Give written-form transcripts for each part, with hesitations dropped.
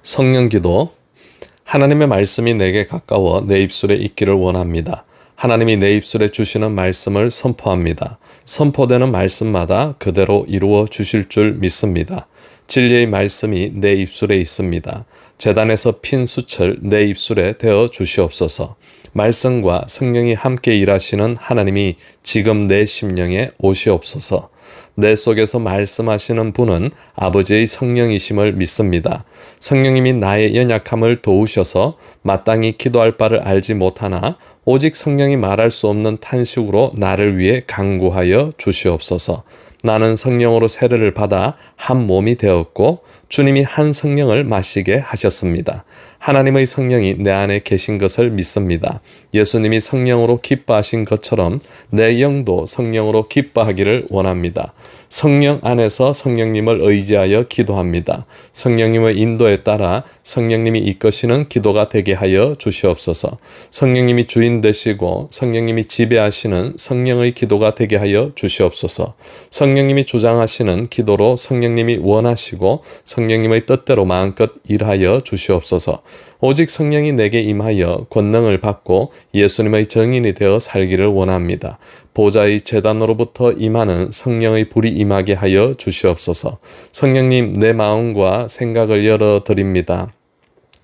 성령기도. 하나님의 말씀이 내게 가까워 내 입술에 있기를 원합니다. 하나님이 내 입술에 주시는 말씀을 선포합니다. 선포되는 말씀마다 그대로 이루어 주실 줄 믿습니다. 진리의 말씀이 내 입술에 있습니다. 제단에서 핀 숯을 내 입술에 대어 주시옵소서. 말씀과 성령이 함께 일하시는 하나님이 지금 내 심령에 오시옵소서. 내 속에서 말씀하시는 분은 아버지의 성령이심을 믿습니다. 성령님이 나의 연약함을 도우셔서 마땅히 기도할 바를 알지 못하나 오직 성령이 말할 수 없는 탄식으로 나를 위해 간구하여 주시옵소서. 나는 성령으로 세례를 받아 한 몸이 되었고 주님이 한 성령을 마시게 하셨습니다. 하나님의 성령이 내 안에 계신 것을 믿습니다. 예수님이 성령으로 기뻐하신 것처럼 내 영도 성령으로 기뻐하기를 원합니다. 성령 안에서 성령님을 의지하여 기도합니다. 성령님의 인도에 따라 성령님이 이끄시는 기도가 되게 하여 주시옵소서. 성령님이 주인 되시고 성령님이 지배하시는 성령의 기도가 되게 하여 주시옵소서. 성령님이 주장하시는 기도로 성령님이 원하시고 성령님의 뜻대로 마음껏 일하여 주시옵소서. 오직 성령이 내게 임하여 권능을 받고 예수님의 증인이 되어 살기를 원합니다. 보좌의 제단으로부터 임하는 성령의 불이 임하게 하여 주시옵소서. 성령님, 내 마음과 생각을 열어드립니다.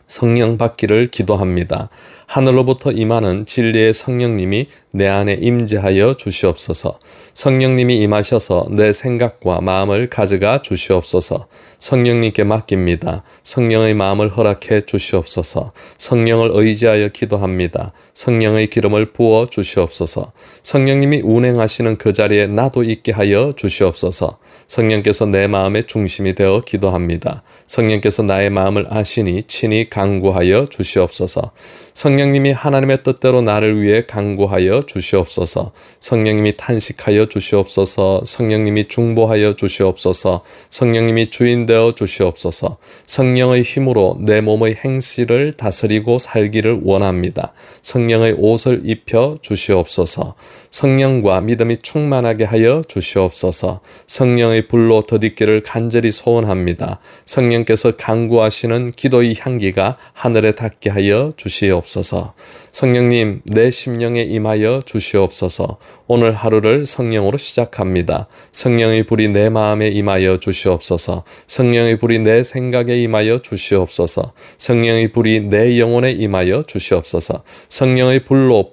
성령 받기를 기도합니다. 하늘로부터 임하는 진리의 성령님이 내 안에 임재하여 주시옵소서. 성령님이 임하셔서 내 생각과 마음을 가져가 주시옵소서. 성령님께 맡깁니다. 성령의 마음을 허락해 주시옵소서. 성령을 의지하여 기도합니다. 성령의 기름을 부어 주시옵소서. 성령님이 운행하시는 그 자리에 나도 있게 하여 주시옵소서. 성령께서 내 마음의 중심이 되어 기도합니다. 성령께서 나의 마음을 아시니 친히 간구하여 주시옵소서. 성령님이 하나님의 뜻대로 나를 위해 간구하여 주시옵소서. 성령님이 탄식하여 주시옵소서. 성령님이 중보하여 주시옵소서. 성령님이 주인 되어 주시옵소서. 성령의 힘으로 내 몸의 행실을 다스리고 살기를 원합니다. 성령의 옷을 입혀 주시옵소서. 성령과 믿음이 충만하게 하여 주시옵소서. 성령의 불로 덧입기를 간절히 소원합니다. 성령께서 간구하시는 기도의 향기가 하늘에 닿게 하여 주시옵소서. 성령님, 내 심령에 임하여 주시옵소서. 오늘 하루를 성령으로 시작합니다. 성령의 불이 내 마음에 임하여 주시옵소서. 성령의 불이 내 생각에 임하여 주시옵소서. 성령의 불이 내 영혼에 임하여 주시옵소서. 성령의 불로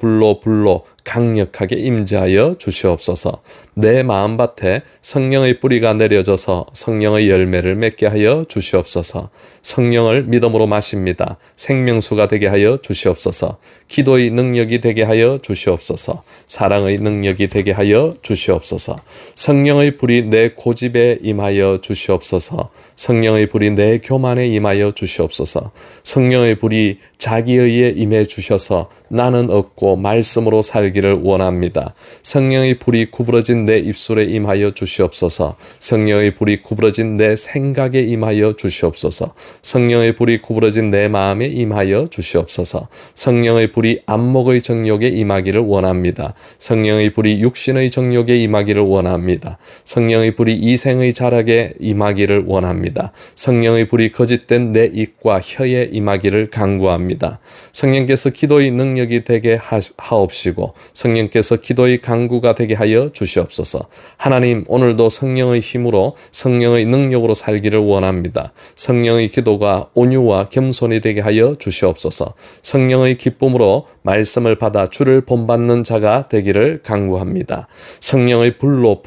강력하게 임재하여 주시옵소서. 내 마음밭에 성령의 뿌리가 내려져서 성령의 열매를 맺게 하여 주시옵소서. 성령을 믿음으로 마십니다. 생명수가 되게 하여 주시옵소서. 기도의 능력이 되게 하여 주시옵소서. 사랑의 능력이 되게 하여 주시옵소서. 성령의 불이 내 고집에 임하여 주시옵소서. 성령의 불이 내 교만에 임하여 주시옵소서. 성령의 불이 자기의에 임해 주셔서 나는 얻고 말씀으로 살기를 원합니다. 성령의 불이 구부러진 내 입술에 임하여 주시옵소서. 성령의 불이 구부러진 내 생각에 임하여 주시옵소서. 성령의 불이 구부러진 내 마음에 임하여 주시옵소서. 성령의 불이 안목의 정욕에 임하기를 원합니다. 성령의 불이 육신의 정욕에 임하기를 원합니다. 성령의 불이 이생의 자락에 임하기를 원합니다. 성령의 불이 거짓된 내 입과 혀에 임하기를 간구합니다. 성령께서 기도의 능력이 되게 하옵시고 성령께서 기도의 간구가 되게 하여 주시옵소서. 하나님, 오늘도 성령의 힘으로 성령의 능력으로 살기를 원합니다. 성령의 기도가 온유와 겸손이 되게 하여 주시옵소서. 성령의 기쁨으로 말씀을 받아 주를 본받는 자가 되기를 간구합니다. 성령의 불로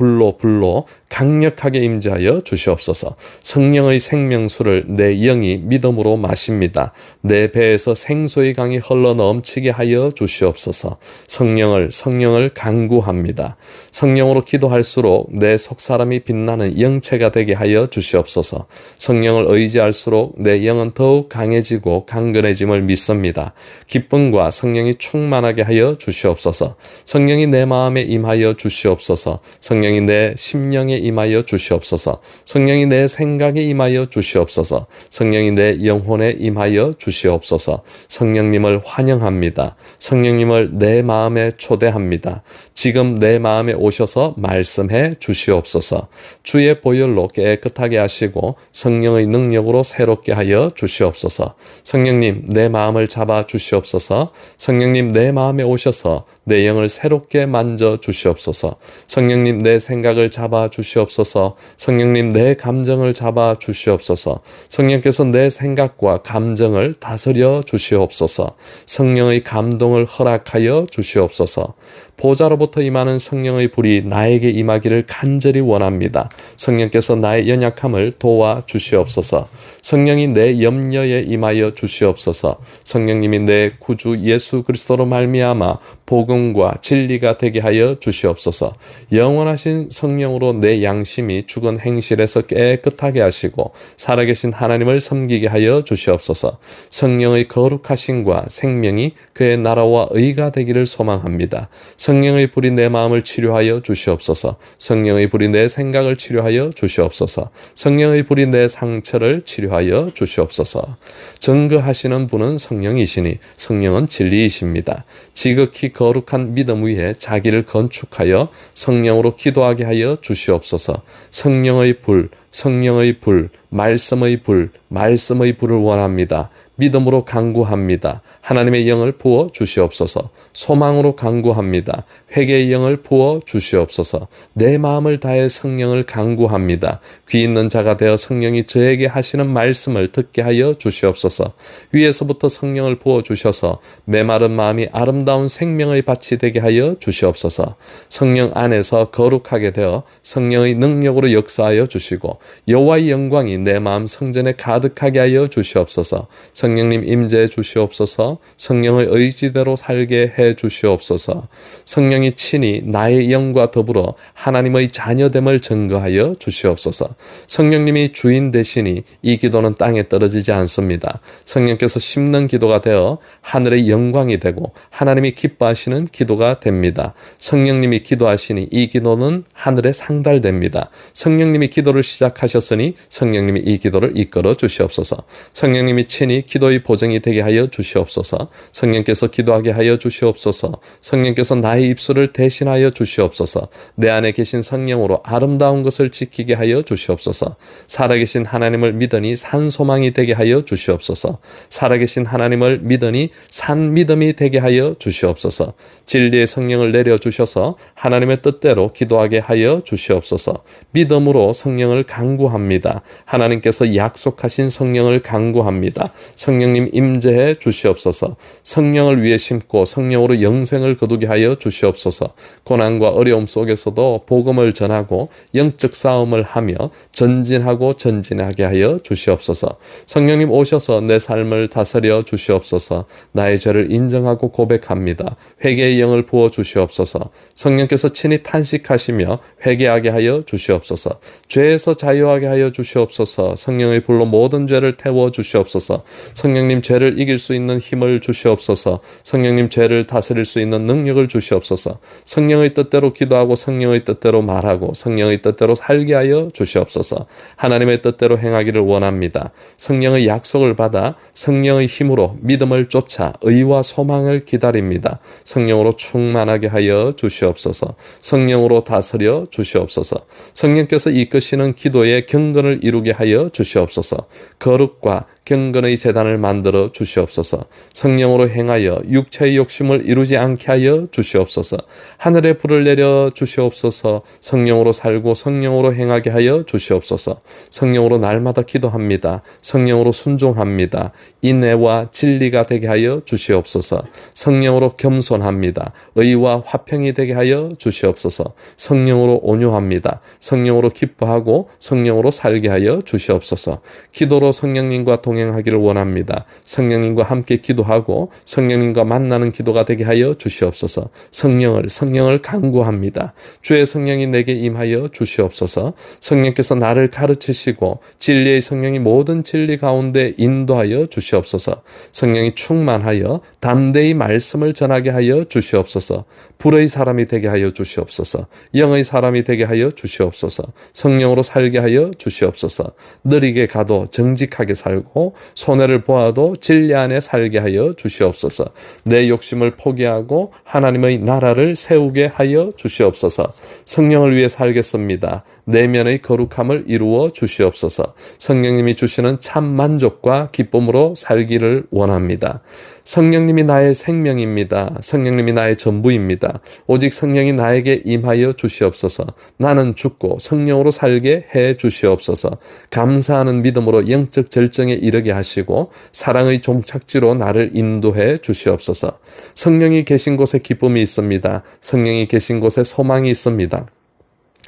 강력하게 임재하여 주시옵소서. 성령의 생명수를 내 영이 믿음으로 마십니다. 내 배에서 생수의 강이 흘러 넘치게 하여 주시옵소서. 성령을 간구합니다. 성령으로 기도할수록 내 속사람이 빛나는 영체가 되게 하여 주시옵소서. 성령을 의지할수록 내 영은 더욱 강해지고 강건해짐을 믿습니다. 기쁨과 성령의 성령이 충만하게 하여 주시옵소서. 성령이 내 마음에 임하여 주시옵소서. 성령이 내 심령에 임하여 주시옵소서. 성령이 내 생각에 임하여 주시옵소서. 성령이 내 영혼에 임하여 주시옵소서. 성령님을 환영합니다. 성령님을 내 마음에 초대합니다. 지금 내 마음에 오셔서 말씀해 주시옵소서. 주의 보혈로 깨끗하게 하시고 성령의 능력으로 새롭게 하여 주시옵소서. 성령님 내 마음을 잡아 주시옵소서. 성령님 내 마음에 오셔서 내 영을 새롭게 만져 주시옵소서. 성령님 내 생각을 잡아 주시옵소서. 성령님 내 감정을 잡아 주시옵소서. 성령께서 내 생각과 감정을 다스려 주시옵소서. 성령의 감동을 허락하여 주시옵소서. 보좌로부터 임하는 성령의 불이 나에게 임하기를 간절히 원합니다. 성령께서 나의 연약함을 도와 주시옵소서. 성령이 내 염려에 임하여 주시옵소서. 성령님이 내 구주 예수 그리스도로 말미암아 복음과 진리가 되게 하여 주시옵소서. 영원하신 성령으로 내 양심이 죽은 행실에서 깨끗하게 하시고 살아계신 하나님을 섬기게 하여 주시옵소서. 성령의 거룩하심과 생명이 그의 나라와 의가 되기를 소망합니다. 성령의 불이 내 마음을 치료하여 주시옵소서. 성령의 불이 내 생각을 치료하여 주시옵소서. 성령의 불이 내 상처를 치료하여 주시옵소서. 증거하시는 분은 성령이시니 성령은 진리이십니다. 지극히 거룩한 믿음 위에 자기를 건축하여 성령으로 기도하게 하여 주시옵소서. 성령의 불, 성령의 불, 말씀의 불, 말씀의 불을 원합니다. 믿음으로 간구합니다. 하나님의 영을 부어 주시옵소서. 소망으로 간구합니다. 회개의 영을 부어 주시옵소서. 내 마음을 다해 성령을 간구합니다. 귀 있는 자가 되어 성령이 저에게 하시는 말씀을 듣게 하여 주시옵소서. 위에서부터 성령을 부어 주셔서 메마른 마음이 아름다운 생명의 밭이 되게 하여 주시옵소서. 성령 안에서 거룩하게 되어 성령의 능력으로 역사하여 주시고 여호와의 영광이 내 마음 성전에 가득하게 하여 주시옵소서. 성령님 임재해 주시옵소서. 성령의 의지대로 살게 해 주시옵소서. 성령이 친히 나의 영과 더불어 하나님의 자녀됨을 증거하여 주시옵소서. 성령님이 주인 되시니 이 기도는 땅에 떨어지지 않습니다. 성령께서 심는 기도가 되어 하늘의 영광이 되고 하나님이 기뻐하시는 기도가 됩니다. 성령님이 기도하시니 이 기도는 하늘에 상달됩니다. 성령님이 기도를 시작하셨으니 성령님이 이 기도를 이끌어 주시옵소서. 성령님이 친히 기도의 보증이 되게 하여 주시옵소서. 성령께서 기도하게 하여 주시옵소서. 성령께서 나의 입술을 대신하여 주시옵소서. 내 안에 계신 성령으로 아름다운 것을 지키게 하여 주시옵소서. 살아계신 하나님을 믿으니 산 소망이 되게 하여 주시옵소서. 살아계신 하나님을 믿으니 산 믿음이 되게 하여 주시옵소서. 진리의 성령을 내려주셔서 하나님의 뜻대로 기도하게 하여 주시옵소서. 믿음으로 성령을 간구합니다. 하나님께서 약속하신 성령을 간구합니다. 성령님 임재해 주시옵소서. 성령을 위해 심고 성령으로 영생을 거두게 하여 주시옵소서. 고난과 어려움 속에서도 복음을 전하고 영적 싸움을 하며 전진하고 전진하게 하여 주시옵소서. 성령님 오셔서 내 삶을 다스려 주시옵소서. 나의 죄를 인정하고 고백합니다. 회개의 영을 부어 주시옵소서. 성령께서 친히 탄식하시며 회개하게 하여 주시옵소서. 죄에서 자유하게 하여 주시옵소서. 성령의 불로 모든 죄를 태워 주시옵소서. 성령님 죄를 이길 수 있는 힘을 주시옵소서. 성령님 죄를 다스릴 수 있는 능력을 주시옵소서. 성령의 뜻대로 기도하고 성령의 뜻대로 말하고 성령의 뜻대로 살게 하여 주시옵소서. 하나님의 뜻대로 행하기를 원합니다. 성령의 약속을 받아 성령의 힘으로 믿음을 쫓아 의와 소망을 기다립니다. 성령으로 충만하게 하여 주시옵소서. 성령으로 다스려 주시옵소서. 성령께서 이끄시는 기도의 경건을 이루게 하여 주시옵소서. 거룩과 경건의 제단을 만들어 주시옵소서. 성령으로 행하여 육체의 욕심을 이루지 않게 하여 주시옵소서. 하늘의 불을 내려 주시옵소서. 성령으로 살고 성령으로 행하게 하여 주시옵소서. 성령으로 날마다 기도합니다. 성령으로 순종합니다. 인애와 진리가 되게 하여 주시옵소서. 성령으로 겸손합니다. 의와 화평이 되게 하여 주시옵소서. 성령으로 온유합니다. 성령으로 기뻐하고 성령으로 살게 하여 주시옵소서. 기도로 성령님과 동행하기를 원합니다. 성령님과 함께 기도하고 성령님과 만나는 기도가 되게 하여 주시옵소서. 성령을 간구합니다. 주의 성령이 내게 임하여 주시옵소서. 성령께서 나를 가르치시고 진리의 성령이 모든 진리 가운데 인도하여 주시옵소서. 성령이 충만하여 담대히 말씀을 전하게 하여 주시옵소서. 불의 사람이 되게 하여 주시옵소서. 영의 사람이 되게 하여 주시옵소서. 성령으로 살게 하여 주시옵소서. 느리게 가도 정직하게 살고 손해를 보아도 진리 안에 살게 하여 주시옵소서. 내 욕심을 포기하고 하나님의 나라를 세우게 하여 주시옵소서. 성령을 위해 살겠습니다. 내면의 거룩함을 이루어 주시옵소서. 성령님이 주시는 참 만족과 기쁨으로 살기를 원합니다. 성령님이 나의 생명입니다. 성령님이 나의 전부입니다. 오직 성령이 나에게 임하여 주시옵소서. 나는 죽고 성령으로 살게 해 주시옵소서. 감사하는 믿음으로 영적 절정에 이르게 하시고 사랑의 종착지로 나를 인도해 주시옵소서. 성령이 계신 곳에 기쁨이 있습니다. 성령이 계신 곳에 소망이 있습니다.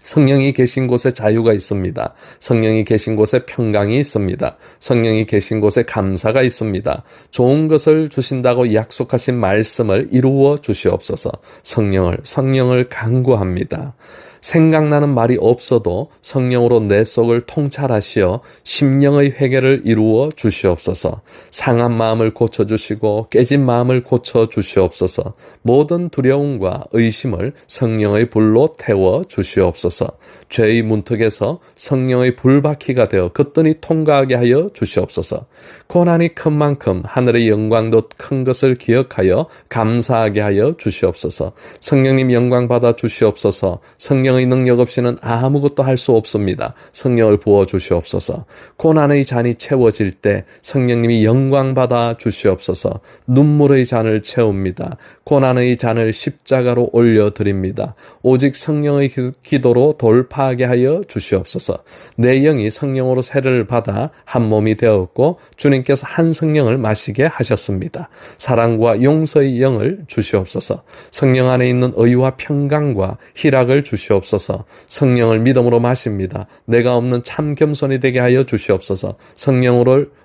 성령이 계신 곳에 자유가 있습니다. 성령이 계신 곳에 평강이 있습니다. 성령이 계신 곳에 감사가 있습니다. 좋은 것을 주신다고 약속하신 말씀을 이루어 주시옵소서. 성령을 간구합니다. 생각나는 말이 없어도 성령으로 내 속을 통찰하시어 심령의 회개를 이루어 주시옵소서. 상한 마음을 고쳐주시고 깨진 마음을 고쳐주시옵소서. 모든 두려움과 의심을 성령의 불로 태워 주시옵소서. 죄의 문턱에서 성령의 불바퀴가 되어 거뜬히 통과하게 하여 주시옵소서. 고난이 큰 만큼 하늘의 영광도 큰 것을 기억하여 감사하게 하여 주시옵소서. 성령님 영광 받아 주시옵소서. 성령의 능력 없이는 아무것도 할 수 없습니다. 성령을 부어 주시옵소서. 고난의 잔이 채워질 때 성령님이 영광 받아 주시옵소서. 눈물의 잔을 채웁니다. 고난의 잔을 십자가로 올려드립니다. 오직 성령의 기도로 돌파하게 하여 주시옵소서. 내 영이 성령으로 세례를 받아 한 몸이 되었고 주님께서 한 성령을 마시게 하셨습니다. 사랑과 용서의 영을 주시옵소서. 성령 안에 있는 의와 평강과 희락을 주시옵소서. 성령을 믿음으로 마십니다. 내가 없는 참 겸손이 되게 하여 주시옵소서.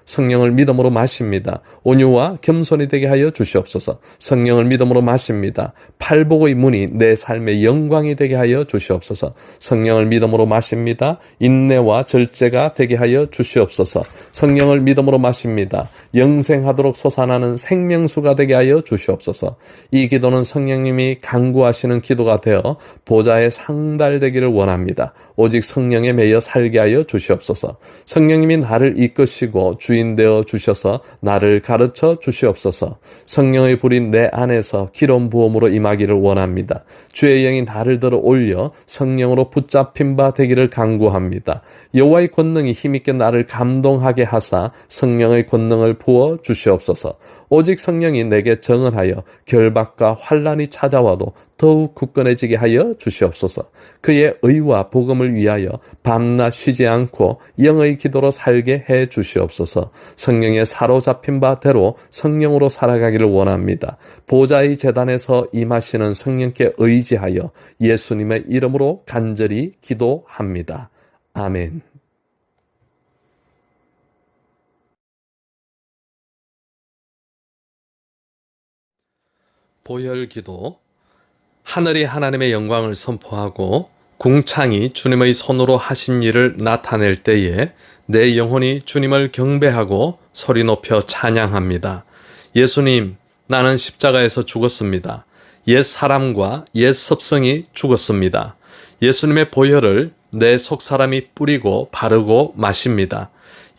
성령을 믿음으로 마십니다. 온유와 겸손이 되게 하여 주시옵소서. 성령을 믿음으로 마십니다. 팔복의 문이 내 삶의 영광이 되게 하여 주시옵소서. 성령을 믿음으로 마십니다. 인내와 절제가 되게 하여 주시옵소서. 성령을 믿음으로 마십니다. 영생하도록 솟아나는 생명수가 되게 하여 주시옵소서. 이 기도는 성령님이 간구하시는 기도가 되어 보좌에 상달되기를 원합니다. 오직 성령에 매여 살게 하여 주시옵소서. 성령님이 나를 이끄시고 주인 되어 주셔서 나를 가르쳐 주시옵소서. 성령의 불이 내 안에서 기름 부음으로 임하기를 원합니다. 주의 영이 나를 들어 올려 성령으로 붙잡힌 바 되기를 간구합니다. 여호와의 권능이 힘있게 나를 감동하게 하사 성령의 권능을 부어 주시옵소서. 오직 성령이 내게 정언하여 결박과 환난이 찾아와도 더욱 굳건해지게 하여 주시옵소서. 그의 의와 복음을 위하여 밤낮 쉬지 않고 영의 기도로 살게 해 주시옵소서. 성령에 사로잡힌 바대로 성령으로 살아가기를 원합니다. 보좌의 제단에서 임하시는 성령께 의지하여 예수님의 이름으로 간절히 기도합니다. 아멘. 보혈기도. 하늘이 하나님의 영광을 선포하고 궁창이 주님의 손으로 하신 일을 나타낼 때에 내 영혼이 주님을 경배하고 소리 높여 찬양합니다. 예수님, 나는 십자가에서 죽었습니다. 옛 사람과 옛 습성이 죽었습니다. 예수님의 보혈을 내 속사람이 뿌리고 바르고 마십니다.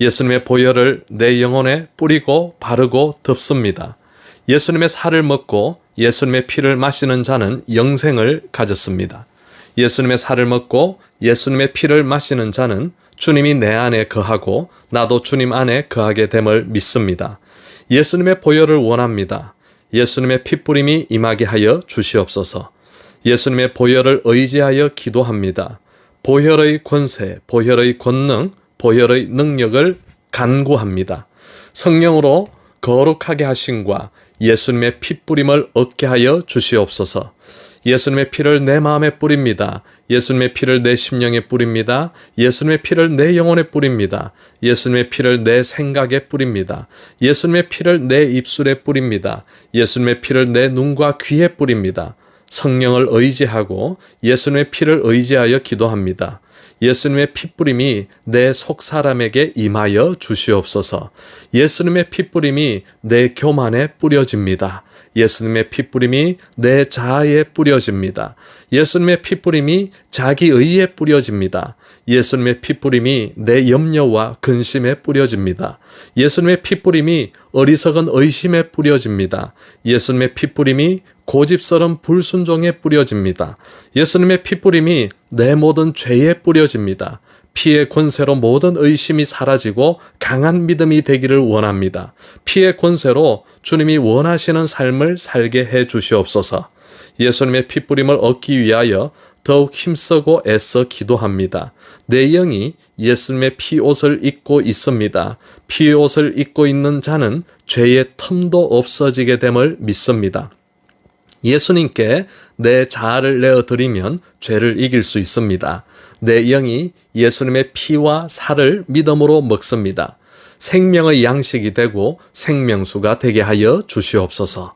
예수님의 보혈을 내 영혼에 뿌리고 바르고 덮습니다. 예수님의 살을 먹고 예수님의 피를 마시는 자는 영생을 가졌습니다. 예수님의 살을 먹고 예수님의 피를 마시는 자는 주님이 내 안에 거하고 나도 주님 안에 거하게 됨을 믿습니다. 예수님의 보혈을 원합니다. 예수님의 피뿌림이 임하게 하여 주시옵소서. 예수님의 보혈을 의지하여 기도합니다. 보혈의 권세, 보혈의 권능, 보혈의 능력을 간구합니다. 성령으로 거룩하게 하심과 예수님의 피뿌림을 얻게 하여 주시옵소서. 예수님의 피를 내 마음에 뿌립니다. 예수님의 피를 내 심령에 뿌립니다. 예수님의 피를 내 영혼에 뿌립니다. 예수님의 피를 내 생각에 뿌립니다. 예수님의 피를 내 입술에 뿌립니다. 예수님의 피를 내 눈과 귀에 뿌립니다. 성령을 의지하고 예수님의 피를 의지하여 기도합니다. 예수님의 피뿌림이 내 속사람에게 임하여 주시옵소서. 예수님의 피뿌림이 내 교만에 뿌려집니다. 예수님의 피뿌림이 내 자아에 뿌려집니다. 예수님의 피뿌림이 자기의에 뿌려집니다. 예수님의 피뿌림이 내 염려와 근심에 뿌려집니다. 예수님의 피뿌림이 어리석은 의심에 뿌려집니다. 예수님의 피뿌림이 고집스러운 불순종에 뿌려집니다. 예수님의 피뿌림이 내 모든 죄에 뿌려집니다. 피의 권세로 모든 의심이 사라지고 강한 믿음이 되기를 원합니다. 피의 권세로 주님이 원하시는 삶을 살게 해 주시옵소서. 예수님의 피뿌림을 얻기 위하여 더욱 힘쓰고 애써 기도합니다. 내 영이 예수님의 피옷을 입고 있습니다. 피옷을 입고 있는 자는 죄의 틈도 없어지게 됨을 믿습니다. 예수님께 내 자아를 내어드리면 죄를 이길 수 있습니다. 내 영이 예수님의 피와 살을 믿음으로 먹습니다. 생명의 양식이 되고 생명수가 되게 하여 주시옵소서.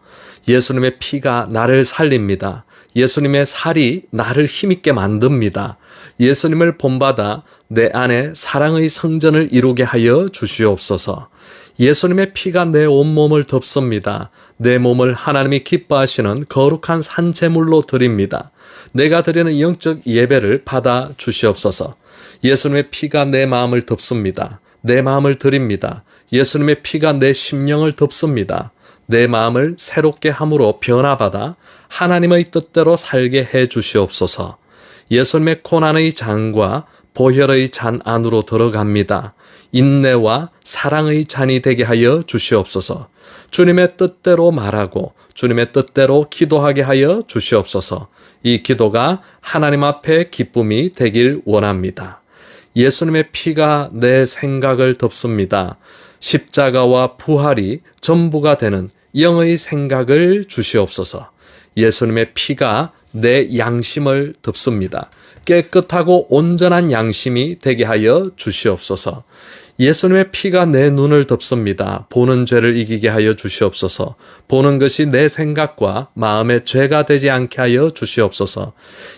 예수님의 피가 나를 살립니다. 예수님의 살이 나를 힘있게 만듭니다. 예수님을 본받아 내 안에 사랑의 성전을 이루게 하여 주시옵소서. 예수님의 피가 내 온몸을 덮습니다. 내 몸을 하나님이 기뻐하시는 거룩한 산제물로 드립니다. 내가 드리는 영적 예배를 받아 주시옵소서. 예수님의 피가 내 마음을 덮습니다. 내 마음을 드립니다. 예수님의 피가 내 심령을 덮습니다. 내 마음을 새롭게 함으로 변화받아 하나님의 뜻대로 살게 해 주시옵소서. 예수님의 고난의 잔과 보혈의 잔 안으로 들어갑니다. 인내와 사랑의 잔이 되게 하여 주시옵소서. 주님의 뜻대로 말하고 주님의 뜻대로 기도하게 하여 주시옵소서. 이 기도가 하나님 앞에 기쁨이 되길 원합니다. 예수님의 피가 내 생각을 덮습니다. 십자가와 부활이 전부가 되는 영의 생각을 주시옵소서. 예수님의 피가 내 양심을 덮습니다. 깨끗하고 온전한 양심이 되게 하여 주시옵소서. 예수님의 피가 내 눈을 덮습니다. 보는 죄를 이기게 하여 주시옵소서. 보는 것이 내 생각과 마음의 죄가 되지 않게 하여 주시옵소서.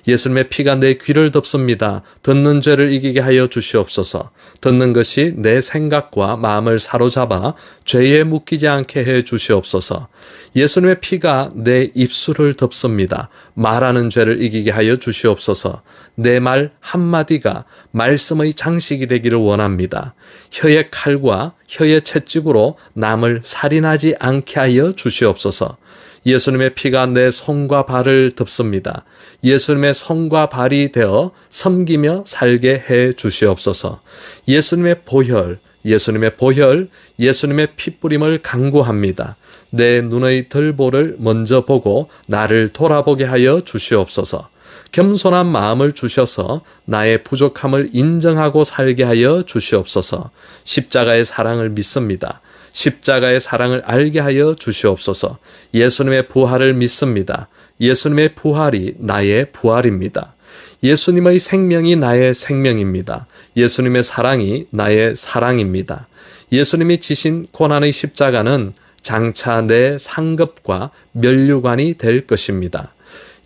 예수님의 피가 내 귀를 덮습니다. 듣는 죄를 이기게 하여 주시옵소서. 듣는 것이 내 생각과 마음을 사로잡아 죄에 묶이지 않게 해 주시옵소서. 예수님의 피가 내 입술을 덮습니다. 말하는 죄를 이기게 하여 주시옵소서. 내 말 한마디가 말씀의 장식이 되기를 원합니다. 혀의 칼과 혀의 채찍으로 남을 살인하지 않게 하여 주시옵소서. 예수님의 피가 내 손과 발을 덮습니다. 예수님의 손과 발이 되어 섬기며 살게 해 주시옵소서. 예수님의 보혈, 예수님의 피뿌림을 간구합니다. 내 눈의 들보를 먼저 보고 나를 돌아보게 하여 주시옵소서. 겸손한 마음을 주셔서 나의 부족함을 인정하고 살게 하여 주시옵소서. 십자가의 사랑을 믿습니다. 십자가의 사랑을 알게 하여 주시옵소서. 예수님의 부활을 믿습니다. 예수님의 부활이 나의 부활입니다. 예수님의 생명이 나의 생명입니다. 예수님의 사랑이 나의 사랑입니다. 예수님이 지신 고난의 십자가는 장차 내 상급과 면류관이 될 것입니다.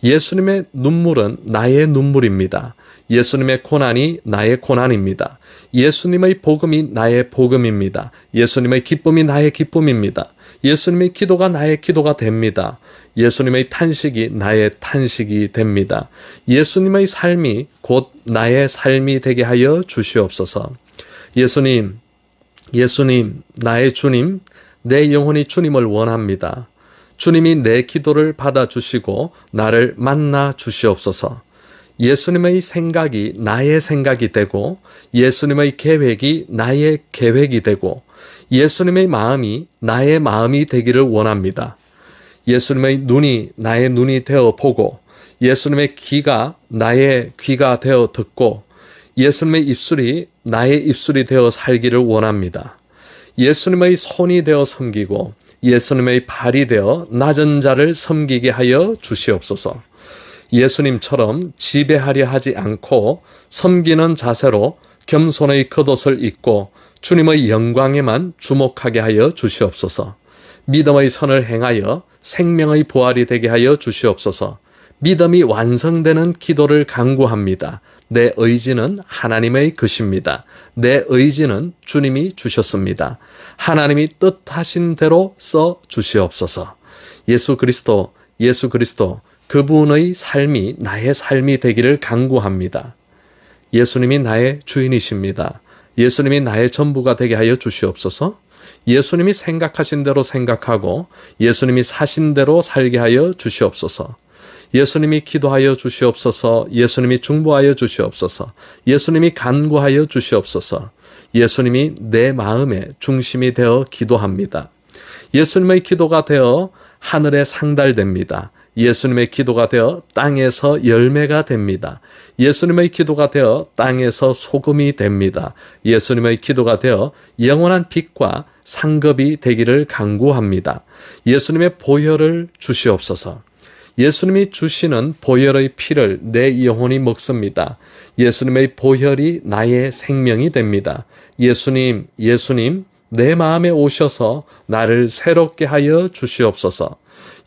예수님의 눈물은 나의 눈물입니다. 예수님의 고난이 나의 고난입니다. 예수님의 복음이 나의 복음입니다. 예수님의 기쁨이 나의 기쁨입니다. 예수님의 기도가 나의 기도가 됩니다. 예수님의 탄식이 나의 탄식이 됩니다. 예수님의 삶이 곧 나의 삶이 되게 하여 주시옵소서. 예수님, 나의 주님, 내 영혼이 주님을 원합니다. 주님이 내 기도를 받아주시고 나를 만나 주시옵소서. 예수님의 생각이 나의 생각이 되고 예수님의 계획이 나의 계획이 되고 예수님의 마음이 나의 마음이 되기를 원합니다. 예수님의 눈이 나의 눈이 되어 보고 예수님의 귀가 나의 귀가 되어 듣고 예수님의 입술이 나의 입술이 되어 살기를 원합니다. 예수님의 손이 되어 섬기고 예수님의 발이 되어 낮은 자를 섬기게 하여 주시옵소서. 예수님처럼 지배하려 하지 않고 섬기는 자세로 겸손의 겉옷을 입고 주님의 영광에만 주목하게 하여 주시옵소서. 믿음의 선을 행하여 생명의 부활이 되게 하여 주시옵소서. 믿음이 완성되는 기도를 간구합니다. 내 의지는 하나님의 것입니다. 내 의지는 주님이 주셨습니다. 하나님이 뜻하신 대로 써 주시옵소서. 예수 그리스도, 그분의 삶이 나의 삶이 되기를 간구합니다. 예수님이 나의 주인이십니다. 예수님이 나의 전부가 되게 하여 주시옵소서. 예수님이 생각하신 대로 생각하고 예수님이 사신 대로 살게 하여 주시옵소서. 예수님이 기도하여 주시옵소서. 예수님이 중보하여 주시옵소서. 예수님이 간구하여 주시옵소서. 예수님이 내 마음의 중심이 되어 기도합니다. 예수님의 기도가 되어 하늘에 상달됩니다. 예수님의 기도가 되어 땅에서 열매가 됩니다. 예수님의 기도가 되어 땅에서 소금이 됩니다. 예수님의 기도가 되어 영원한 빛과 상급이 되기를 간구합니다. 예수님의 보혈을 주시옵소서. 예수님이 주시는 보혈의 피를 내 영혼이 먹습니다. 예수님의 보혈이 나의 생명이 됩니다. 예수님, 내 마음에 오셔서 나를 새롭게 하여 주시옵소서.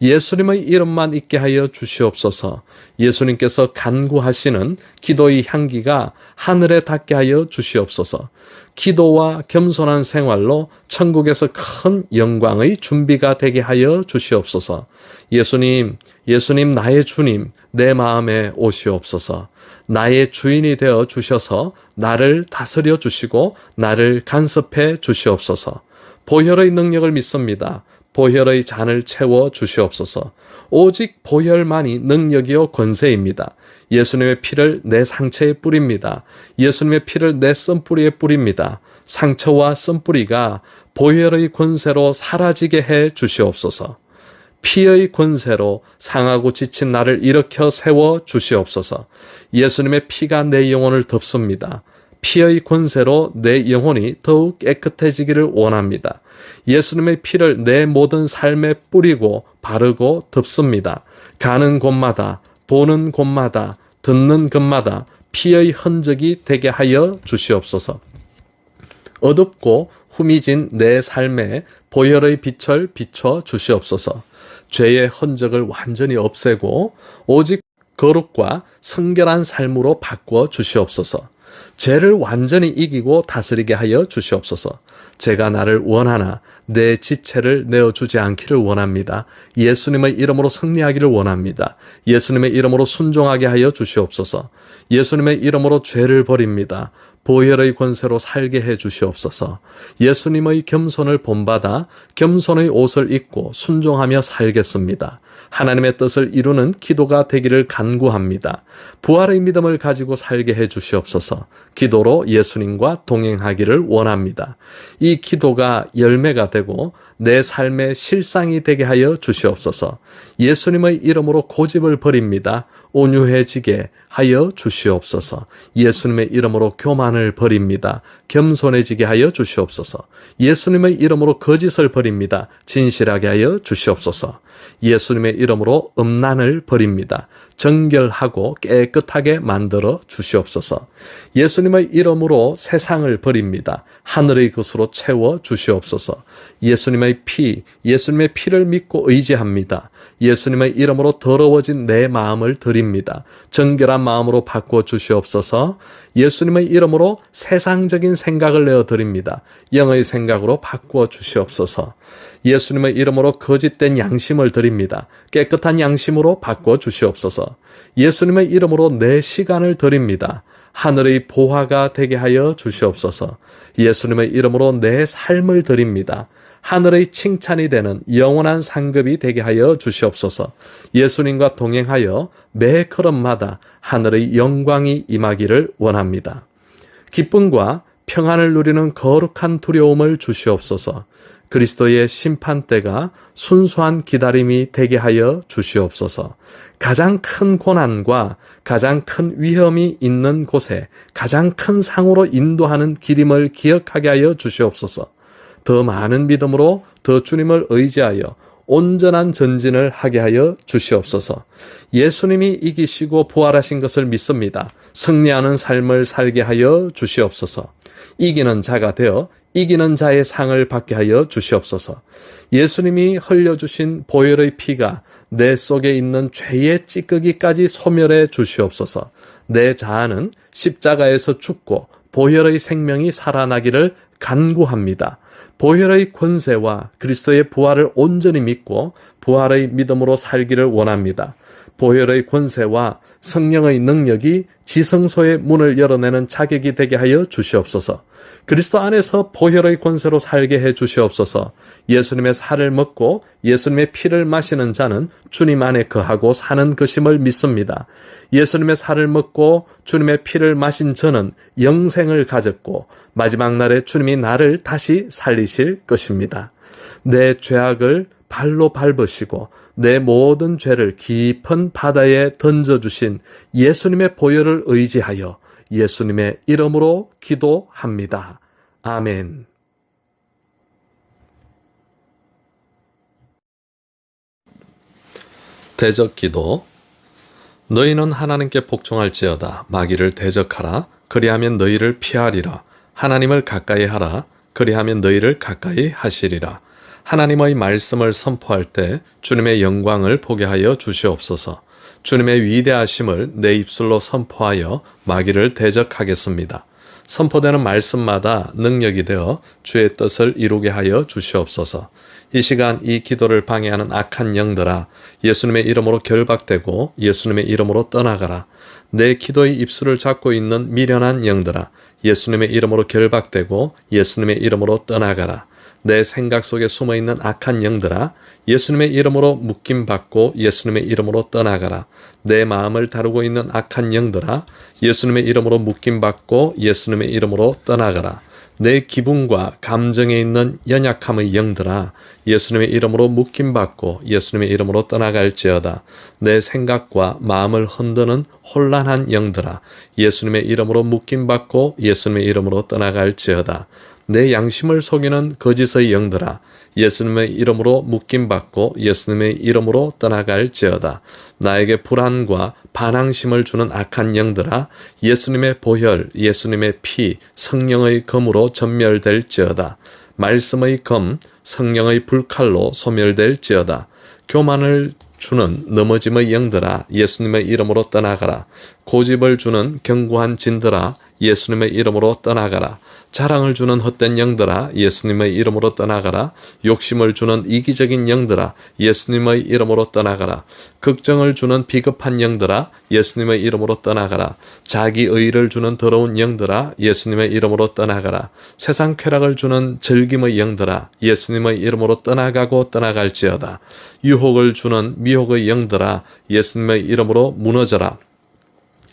예수님의 이름만 있게 하여 주시옵소서. 예수님께서 간구하시는 기도의 향기가 하늘에 닿게 하여 주시옵소서. 기도와 겸손한 생활로 천국에서 큰 영광의 준비가 되게 하여 주시옵소서. 예수님, 나의 주님, 내 마음에 오시옵소서. 나의 주인이 되어 주셔서 나를 다스려 주시고 나를 간섭해 주시옵소서. 보혈의 능력을 믿습니다. 보혈의 잔을 채워 주시옵소서. 오직 보혈만이 능력이요 권세입니다. 예수님의 피를 내 상처에 뿌립니다. 예수님의 피를 내 쓴뿌리에 뿌립니다. 상처와 쓴뿌리가 보혈의 권세로 사라지게 해 주시옵소서. 피의 권세로 상하고 지친 나를 일으켜 세워 주시옵소서. 예수님의 피가 내 영혼을 덮습니다. 피의 권세로 내 영혼이 더욱 깨끗해지기를 원합니다. 예수님의 피를 내 모든 삶에 뿌리고 바르고 덮습니다. 가는 곳마다, 보는 곳마다, 듣는 것마다 피의 흔적이 되게 하여 주시옵소서. 어둡고 후미진 내 삶에 보혈의 빛을 비춰 주시옵소서. 죄의 흔적을 완전히 없애고 오직 거룩과 성결한 삶으로 바꿔 주시옵소서. 죄를 완전히 이기고 다스리게 하여 주시옵소서. 제가 나를 원하나 내 지체를 내어주지 않기를 원합니다. 예수님의 이름으로 승리하기를 원합니다. 예수님의 이름으로 순종하게 하여 주시옵소서. 예수님의 이름으로 죄를 버립니다. 보혈의 권세로 살게 해 주시옵소서. 예수님의 겸손을 본받아 겸손의 옷을 입고 순종하며 살겠습니다. 하나님의 뜻을 이루는 기도가 되기를 간구합니다. 부활의 믿음을 가지고 살게 해 주시옵소서. 기도로 예수님과 동행하기를 원합니다. 이 기도가 열매가 되고 내 삶의 실상이 되게 하여 주시옵소서. 예수님의 이름으로 고집을 버립니다. 온유해지게 하여 주시옵소서. 예수님의 이름으로 교만을 버립니다. 겸손해지게 하여 주시옵소서. 예수님의 이름으로 거짓을 버립니다. 진실하게 하여 주시옵소서. 예수님의 이름으로 음란을 버립니다. 정결하고 깨끗하게 만들어 주시옵소서. 예수님의 이름으로 세상을 버립니다. 하늘의 것으로 채워 주시옵소서. 예수님의 피를 믿고 의지합니다. 예수님의 이름으로 더러워진 내 마음을 드립니다. 정결한 마음으로 바꿔 주시옵소서. 예수님의 이름으로 세상적인 생각을 내어드립니다. 영의 생각으로 바꾸어 주시옵소서. 예수님의 이름으로 거짓된 양심을 드립니다. 깨끗한 양심으로 바꾸어 주시옵소서. 예수님의 이름으로 내 시간을 드립니다. 하늘의 보화가 되게 하여 주시옵소서. 예수님의 이름으로 내 삶을 드립니다. 하늘의 칭찬이 되는 영원한 상급이 되게 하여 주시옵소서. 예수님과 동행하여 매 걸음마다 하늘의 영광이 임하기를 원합니다. 기쁨과 평안을 누리는 거룩한 두려움을 주시옵소서. 그리스도의 심판대가 순수한 기다림이 되게 하여 주시옵소서. 가장 큰 고난과 가장 큰 위험이 있는 곳에 가장 큰 상으로 인도하는 기림을 기억하게 하여 주시옵소서. 더 많은 믿음으로 더 주님을 의지하여 온전한 전진을 하게 하여 주시옵소서. 예수님이 이기시고 부활하신 것을 믿습니다. 승리하는 삶을 살게 하여 주시옵소서. 이기는 자가 되어 이기는 자의 상을 받게 하여 주시옵소서. 예수님이 흘려주신 보혈의 피가 내 속에 있는 죄의 찌꺼기까지 소멸해 주시옵소서. 내 자아는 십자가에서 죽고 보혈의 생명이 살아나기를 간구합니다. 보혈의 권세와 그리스도의 부활을 온전히 믿고 부활의 믿음으로 살기를 원합니다. 보혈의 권세와 성령의 능력이 지성소의 문을 열어내는 자격이 되게 하여 주시옵소서. 그리스도 안에서 보혈의 권세로 살게 해 주시옵소서. 예수님의 살을 먹고 예수님의 피를 마시는 자는 주님 안에 거하고 사는 것임을 믿습니다. 예수님의 살을 먹고 주님의 피를 마신 저는 영생을 가졌고 마지막 날에 주님이 나를 다시 살리실 것입니다. 내 죄악을 발로 밟으시고 내 모든 죄를 깊은 바다에 던져주신 예수님의 보혈을 의지하여 예수님의 이름으로 기도합니다. 아멘. 대적기도. 너희는 하나님께 복종할지어다. 마귀를 대적하라. 그리하면 너희를 피하리라. 하나님을 가까이 하라. 그리하면 너희를 가까이 하시리라. 하나님의 말씀을 선포할 때 주님의 영광을 보게 하여 주시옵소서. 주님의 위대하심을 내 입술로 선포하여 마귀를 대적하겠습니다. 선포되는 말씀마다 능력이 되어 주의 뜻을 이루게 하여 주시옵소서. 이 시간 이 기도를 방해하는 악한 영들아, 예수님의 이름으로 결박되고 예수님의 이름으로 떠나가라. 내 기도의 입술을 잡고 있는 미련한 영들아, 예수님의 이름으로 결박되고 예수님의 이름으로 떠나가라. 내 생각 속에 숨어있는 악한 영들아, 예수님의 이름으로 묶임받고 예수님의 이름으로 떠나가라. 내 마음을 다루고 있는 악한 영들아, 예수님의 이름으로 묶임받고 예수님의 이름으로 떠나가라. 내 기분과 감정에 있는 연약함의 영들아, 예수님의 이름으로 묶임받고 예수님의 이름으로 떠나갈지어다. 내 생각과 마음을 흔드는 혼란한 영들아, 예수님의 이름으로 묶임받고 예수님의 이름으로 떠나갈지어다. 내 양심을 속이는 거짓의 영들아, 예수님의 이름으로 묶임받고 예수님의 이름으로 떠나갈지어다. 나에게 불안과 반항심을 주는 악한 영들아, 예수님의 보혈, 예수님의 피, 성령의 검으로 전멸될지어다. 말씀의 검, 성령의 불칼로 소멸될지어다. 교만을 주는 넘어짐의 영들아, 예수님의 이름으로 떠나가라. 고집을 주는 견고한 진들아, 예수님의 이름으로 떠나가라. 자랑을 주는 헛된 영들아, 예수님의 이름으로 떠나가라. 욕심을 주는 이기적인 영들아, 예수님의 이름으로 떠나가라. 걱정을 주는 비겁한 영들아, 예수님의 이름으로 떠나가라. 자기 의를 주는 더러운 영들아, 예수님의 이름으로 떠나가라. 세상 쾌락을 주는 즐김의 영들아, 예수님의 이름으로 떠나가고 떠나갈지어다. 유혹을 주는 미혹의 영들아, 예수님의 이름으로 무너져라.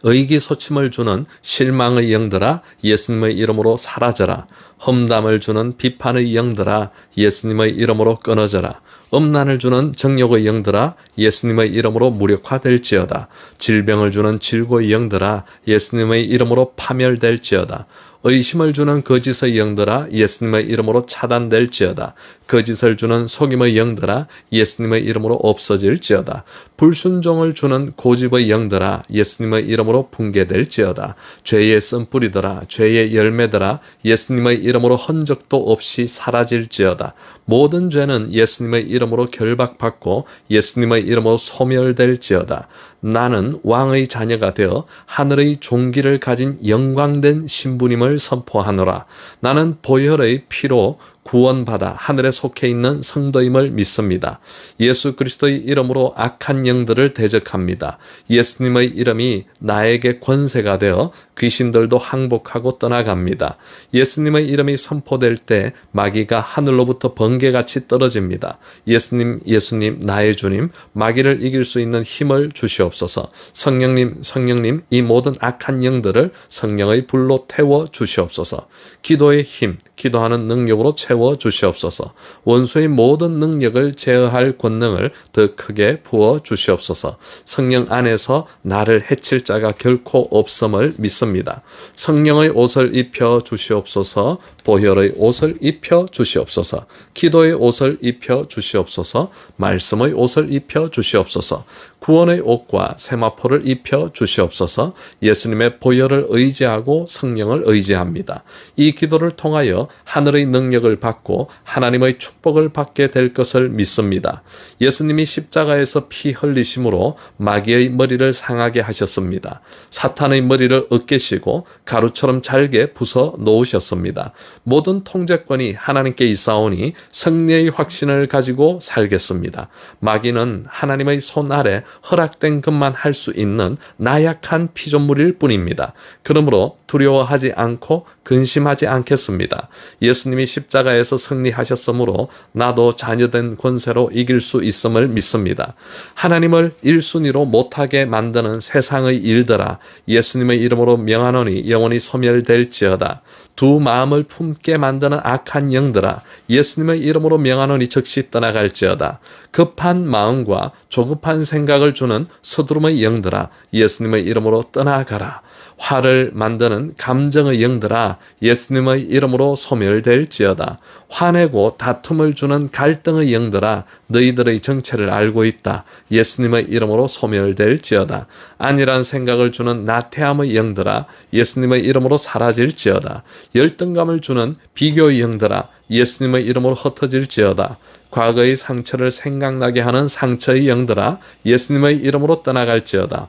의기소침을 주는 실망의 영들아, 예수님의 이름으로 사라져라. 험담을 주는 비판의 영들아, 예수님의 이름으로 끊어져라. 음란을 주는 정욕의 영들아, 예수님의 이름으로 무력화될지어다. 질병을 주는 질고의 영들아, 예수님의 이름으로 파멸될지어다. 의심을 주는 거짓의 영들아, 예수님의 이름으로 차단될지어다. 거짓을 주는 속임의 영들아, 예수님의 이름으로 없어질지어다. 불순종을 주는 고집의 영들아, 예수님의 이름으로 붕괴될지어다. 죄의 쓴뿌리들아, 죄의 열매들아, 예수님의 이름으로 흔적도 없이 사라질지어다. 모든 죄는 예수님의 이름으로 결박받고 예수님의 이름으로 소멸될지어다. 나는 왕의 자녀가 되어 하늘의 종기를 가진 영광된 신부님을 선포하노라. 나는 보혈의 피로 구원받아 하늘에 속해 있는 성도임을 믿습니다. 예수 그리스도의 이름으로 악한 영들을 대적합니다. 예수님의 이름이 나에게 권세가 되어 귀신들도 항복하고 떠나갑니다. 예수님의 이름이 선포될 때 마귀가 하늘로부터 번개같이 떨어집니다. 예수님, 예수님, 나의 주님, 마귀를 이길 수 있는 힘을 주시옵소서. 성령님, 성령님, 이 모든 악한 영들을 성령의 불로 태워 주시옵소서. 기도의 힘, 기도하는 능력으로 채워 주시옵소서. 원수의 모든 능력을 제어할 권능을 더 크게 부어 주시옵소서. 성령 안에서 나를 해칠 자가 결코 없음을 믿습니다. 믿습니다. 성령의 옷을 입혀 주시옵소서. 보혈의 옷을 입혀 주시옵소서. 기도의 옷을 입혀 주시옵소서. 말씀의 옷을 입혀 주시옵소서. 구원의 옷과 세마포를 입혀 주시옵소서. 예수님의 보혈을 의지하고 성령을 의지합니다. 이 기도를 통하여 하늘의 능력을 받고 하나님의 축복을 받게 될 것을 믿습니다. 예수님이 십자가에서 피 흘리심으로 마귀의 머리를 상하게 하셨습니다. 사탄의 머리를 으깨시고 가루처럼 잘게 부숴 놓으셨습니다. 모든 통제권이 하나님께 있사오니 승리의 확신을 가지고 살겠습니다. 마귀는 하나님의 손 아래 허락된 것만 할 수 있는 나약한 피조물일 뿐입니다. 그러므로 두려워하지 않고 근심하지 않겠습니다. 예수님이 십자가에서 승리하셨으므로 나도 자녀된 권세로 이길 수 있음을 믿습니다. 하나님을 1순위로 못하게 만드는 세상의 일들아 예수님의 이름으로 명하노니 영원히 소멸될지어다. 두 마음을 품게 만드는 악한 영들아 예수님의 이름으로 명하노니 즉시 떠나갈지어다. 급한 마음과 조급한 생각을 주는 서두름의 영들아 예수님의 이름으로 떠나가라. 화를 만드는 감정의 영들아 예수님의 이름으로 소멸될지어다. 화내고 다툼을 주는 갈등의 영들아 너희들의 정체를 알고 있다. 예수님의 이름으로 소멸될지어다. 안일한 생각을 주는 나태함의 영들아 예수님의 이름으로 사라질지어다. 열등감을 주는 비교의 영들아 예수님의 이름으로 흩어질지어다. 과거의 상처를 생각나게 하는 상처의 영들아 예수님의 이름으로 떠나갈지어다.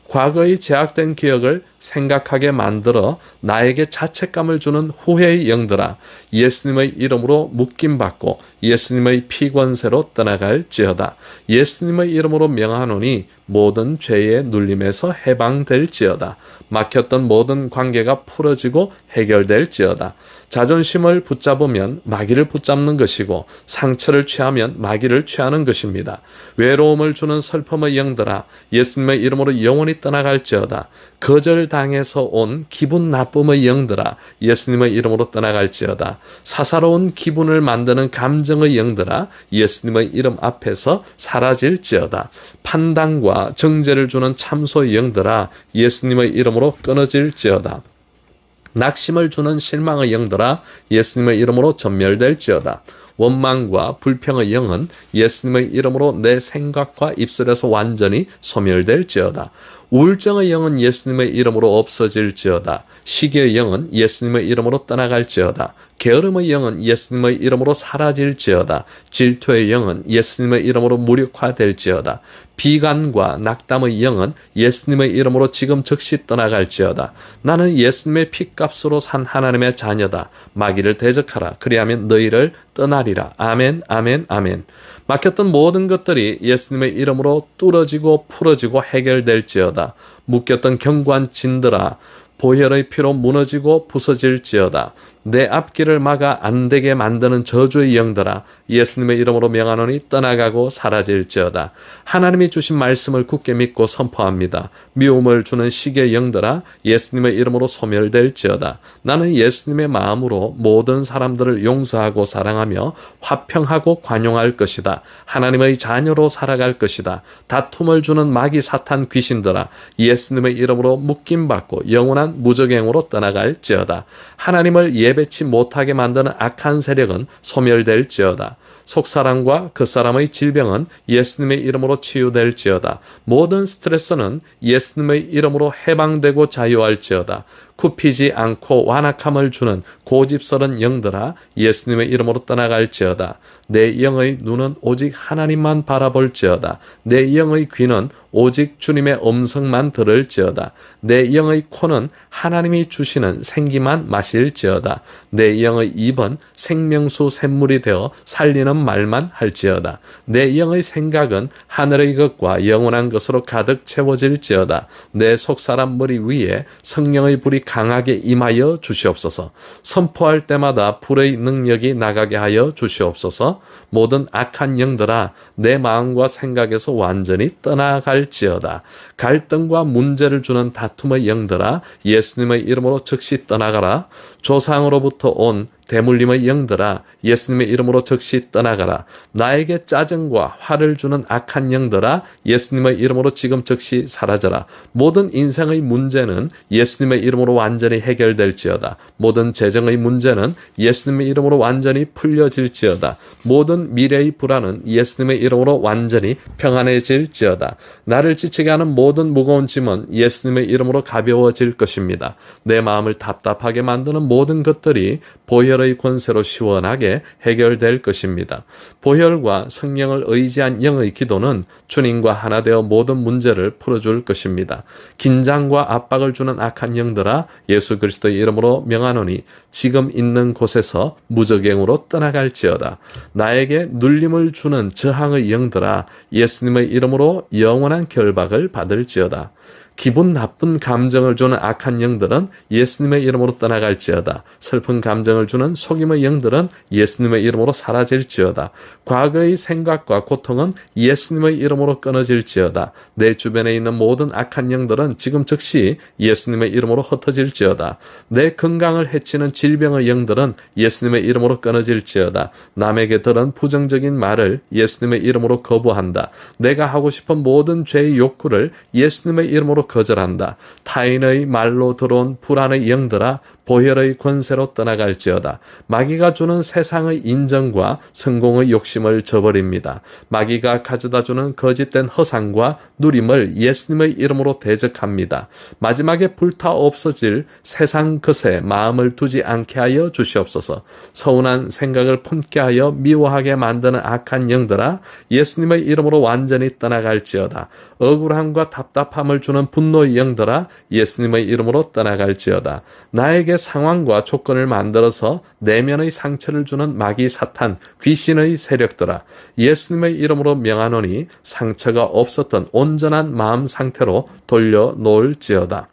과거의 제약된 기억을 생각하게 만들어 나에게 자책감을 주는 후회의 영들아 예수님의 이름으로 묶임받고 예수님의 피권세로 떠나갈지어다. 예수님의 이름으로 명하노니 모든 죄의 눌림에서 해방될지어다. 막혔던 모든 관계가 풀어지고 해결될지어다. 자존심을 붙잡으면 마귀를 붙잡는 것이고 상처를 취하면 마귀를 취하는 것입니다. 외로움을 주는 슬픔의 영들아 예수님의 이름으로 영원히 떠나갈지어다. 거절당해서 온 기분 나쁨의 영들아 예수님의 이름으로 떠나갈지어다. 사사로운 기분을 만드는 감정의 영들아 예수님의 이름 앞에서 사라질지어다. 판단과 정죄를 주는 참소의 영들아 예수님의 이름으로 끊어질지어다. 낙심을 주는 실망의 영들아 예수님의 이름으로 전멸될지어다. 원망과 불평의 영은 예수님의 이름으로 내 생각과 입술에서 완전히 소멸될지어다. 우울증의 영은 예수님의 이름으로 없어질지어다. 시기의 영은 예수님의 이름으로 떠나갈지어다. 게으름의 영은 예수님의 이름으로 사라질지어다. 질투의 영은 예수님의 이름으로 무력화될지어다. 비관과 낙담의 영은 예수님의 이름으로 지금 즉시 떠나갈지어다. 나는 예수님의 핏값으로 산 하나님의 자녀다. 마귀를 대적하라. 그리하면 너희를 떠나리라. 아멘, 아멘, 아멘. 막혔던 모든 것들이 예수님의 이름으로 뚫어지고 풀어지고 해결될지어다. 묶였던 견고한 진들아 보혈의 피로 무너지고 부서질지어다. 내 앞길을 막아 안 되게 만드는 저주의 영들아 예수님의 이름으로 명하노니 떠나가고 사라질지어다. 하나님이 주신 말씀을 굳게 믿고 선포합니다. 미움을 주는 시기의 영들아 예수님의 이름으로 소멸될지어다. 나는 예수님의 마음으로 모든 사람들을 용서하고 사랑하며 화평하고 관용할 것이다. 하나님의 자녀로 살아갈 것이다. 다툼을 주는 마귀 사탄 귀신들아 예수님의 이름으로 묶임받고 영원한 무적행으로 떠나갈지어다. 하나님을 예배치 못하게 만드는 악한 세력은 소멸될지어다. 속사람과 그 사람의 질병은 예수님의 이름으로 치유될지어다. 모든 스트레스는 예수님의 이름으로 해방되고 자유할지어다. 굽히지 않고 완악함을 주는 고집스런 영들아 예수님의 이름으로 떠나갈지어다. 내 영의 눈은 오직 하나님만 바라볼지어다. 내 영의 귀는 오직 주님의 음성만 들을지어다. 내 영의 코는 하나님이 주시는 생기만 마실지어다. 내 영의 입은 생명수 샘물이 되어 살리는 말만 할지어다. 내 영의 생각은 하늘의 것과 영원한 것으로 가득 채워질지어다. 내 속사람 머리 위에 성령의 불이 강하게 임하여 주시옵소서. 선포할 때마다 불의 능력이 나가게 하여 주시옵소서. 모든 악한 영들아 내 마음과 생각에서 완전히 떠나갈지어다. 갈등과 문제를 주는 다툼의 영들아 예수님의 이름으로 즉시 떠나가라. 조상으로부터 온 대물림의 영들아 예수님의 이름으로 즉시 떠나가라. 나에게 짜증과 화를 주는 악한 영들아 예수님의 이름으로 지금 즉시 사라져라. 모든 인생의 문제는 예수님의 이름으로 완전히 해결될지어다. 모든 재정의 문제는 예수님의 이름으로 완전히 풀려질지어다. 모든 미래의 불안은 예수님의 이름으로 완전히 평안해질지어다. 나를 지치게 하는 모든 무거운 짐은 예수님의 이름으로 가벼워질 것입니다. 내 마음을 답답하게 만드는 모든 것들이 보혈의 권세로 시원하게 해결될 것입니다. 보혈과 성령을 의지한 영의 기도는 주님과 하나 되어 모든 문제를 풀어줄 것입니다. 긴장과 압박을 주는 악한 영들아 예수 그리스도의 이름으로 명하노니 지금 있는 곳에서 무저갱으로 떠나갈지어다. 나에게 눌림을 주는 저항의 영들아 예수님의 이름으로 영원한 결박을 받을지어다. 기분 나쁜 감정을 주는 악한 영들은 예수님의 이름으로 떠나갈지어다. 슬픈 감정을 주는 속임의 영들은 예수님의 이름으로 사라질지어다. 과거의 생각과 고통은 예수님의 이름으로 끊어질지어다. 내 주변에 있는 모든 악한 영들은 지금 즉시 예수님의 이름으로 흩어질지어다. 내 건강을 해치는 질병의 영들은 예수님의 이름으로 끊어질지어다. 남에게 들은 부정적인 말을 예수님의 이름으로 거부한다. 내가 하고 싶은 모든 죄의 욕구를 예수님의 이름으로 거절한다. 타인의 말로 들어온 불안의 영들아 보혈의 권세로 떠나갈지어다. 마귀가 주는 세상의 인정과 성공의 욕심을 저버립니다. 마귀가 가져다주는 거짓된 허상과 누림을 예수님의 이름으로 대적합니다. 마지막에 불타 없어질 세상 것에 마음을 두지 않게 하여 주시옵소서. 서운한 생각을 품게 하여 미워하게 만드는 악한 영들아 예수님의 이름으로 완전히 떠나갈지어다. 억울함과 답답함을 주는 분노의 영들아 예수님의 이름으로 떠나갈지어다. 나에게 상황과 조건을 만들어서 내면의 상처를 주는 마귀 사탄 귀신의 세력들아 예수님의 이름으로 명하노니 상처가 없었던 온전한 마음 상태로 돌려놓을지어다.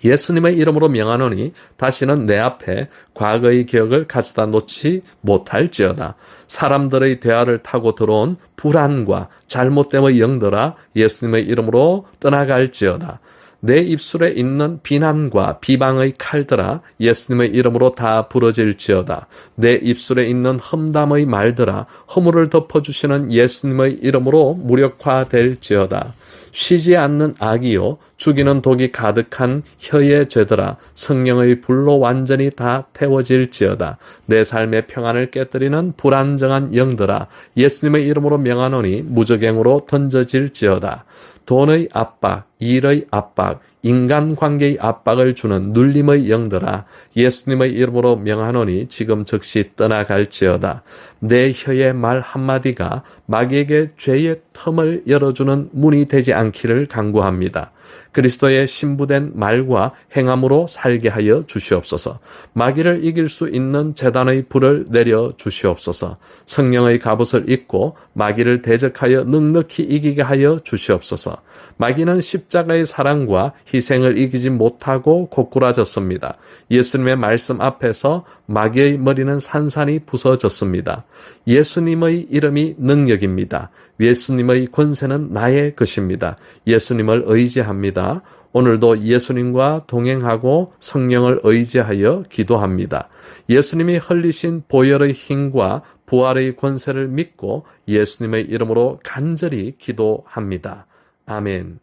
예수님의 이름으로 명하노니 다시는 내 앞에 과거의 기억을 가져다 놓지 못할지어다. 사람들의 대화를 타고 들어온 불안과 잘못됨의 영들아 예수님의 이름으로 떠나갈지어다. 내 입술에 있는 비난과 비방의 칼들아 예수님의 이름으로 다 부러질지어다. 내 입술에 있는 험담의 말들아 허물을 덮어주시는 예수님의 이름으로 무력화될지어다. 쉬지 않는 악이요 죽이는 독이 가득한 혀의 죄들아 성령의 불로 완전히 다 태워질지어다. 내 삶의 평안을 깨뜨리는 불안정한 영들아 예수님의 이름으로 명하노니 무저갱으로 던져질지어다. 돈의 압박, 일의 압박, 인간관계의 압박을 주는 눌림의 영들아 예수님의 이름으로 명하노니 지금 즉시 떠나갈지어다. 내 혀의 말 한마디가 마귀에게 죄의 틈을 열어주는 문이 되지 않기를 간구합니다. 그리스도의 신부된 말과 행함으로 살게 하여 주시옵소서. 마귀를 이길 수 있는 제단의 불을 내려 주시옵소서. 성령의 갑옷을 입고 마귀를 대적하여 넉넉히 이기게 하여 주시옵소서. 마귀는 십자가의 사랑과 희생을 이기지 못하고 고꾸라졌습니다. 예수님의 말씀 앞에서 마귀의 머리는 산산이 부서졌습니다. 예수님의 이름이 능력입니다. 예수님의 권세는 나의 것입니다. 예수님을 의지합니다. 오늘도 예수님과 동행하고 성령을 의지하여 기도합니다. 예수님이 흘리신 보혈의 힘과 부활의 권세를 믿고 예수님의 이름으로 간절히 기도합니다. 아멘.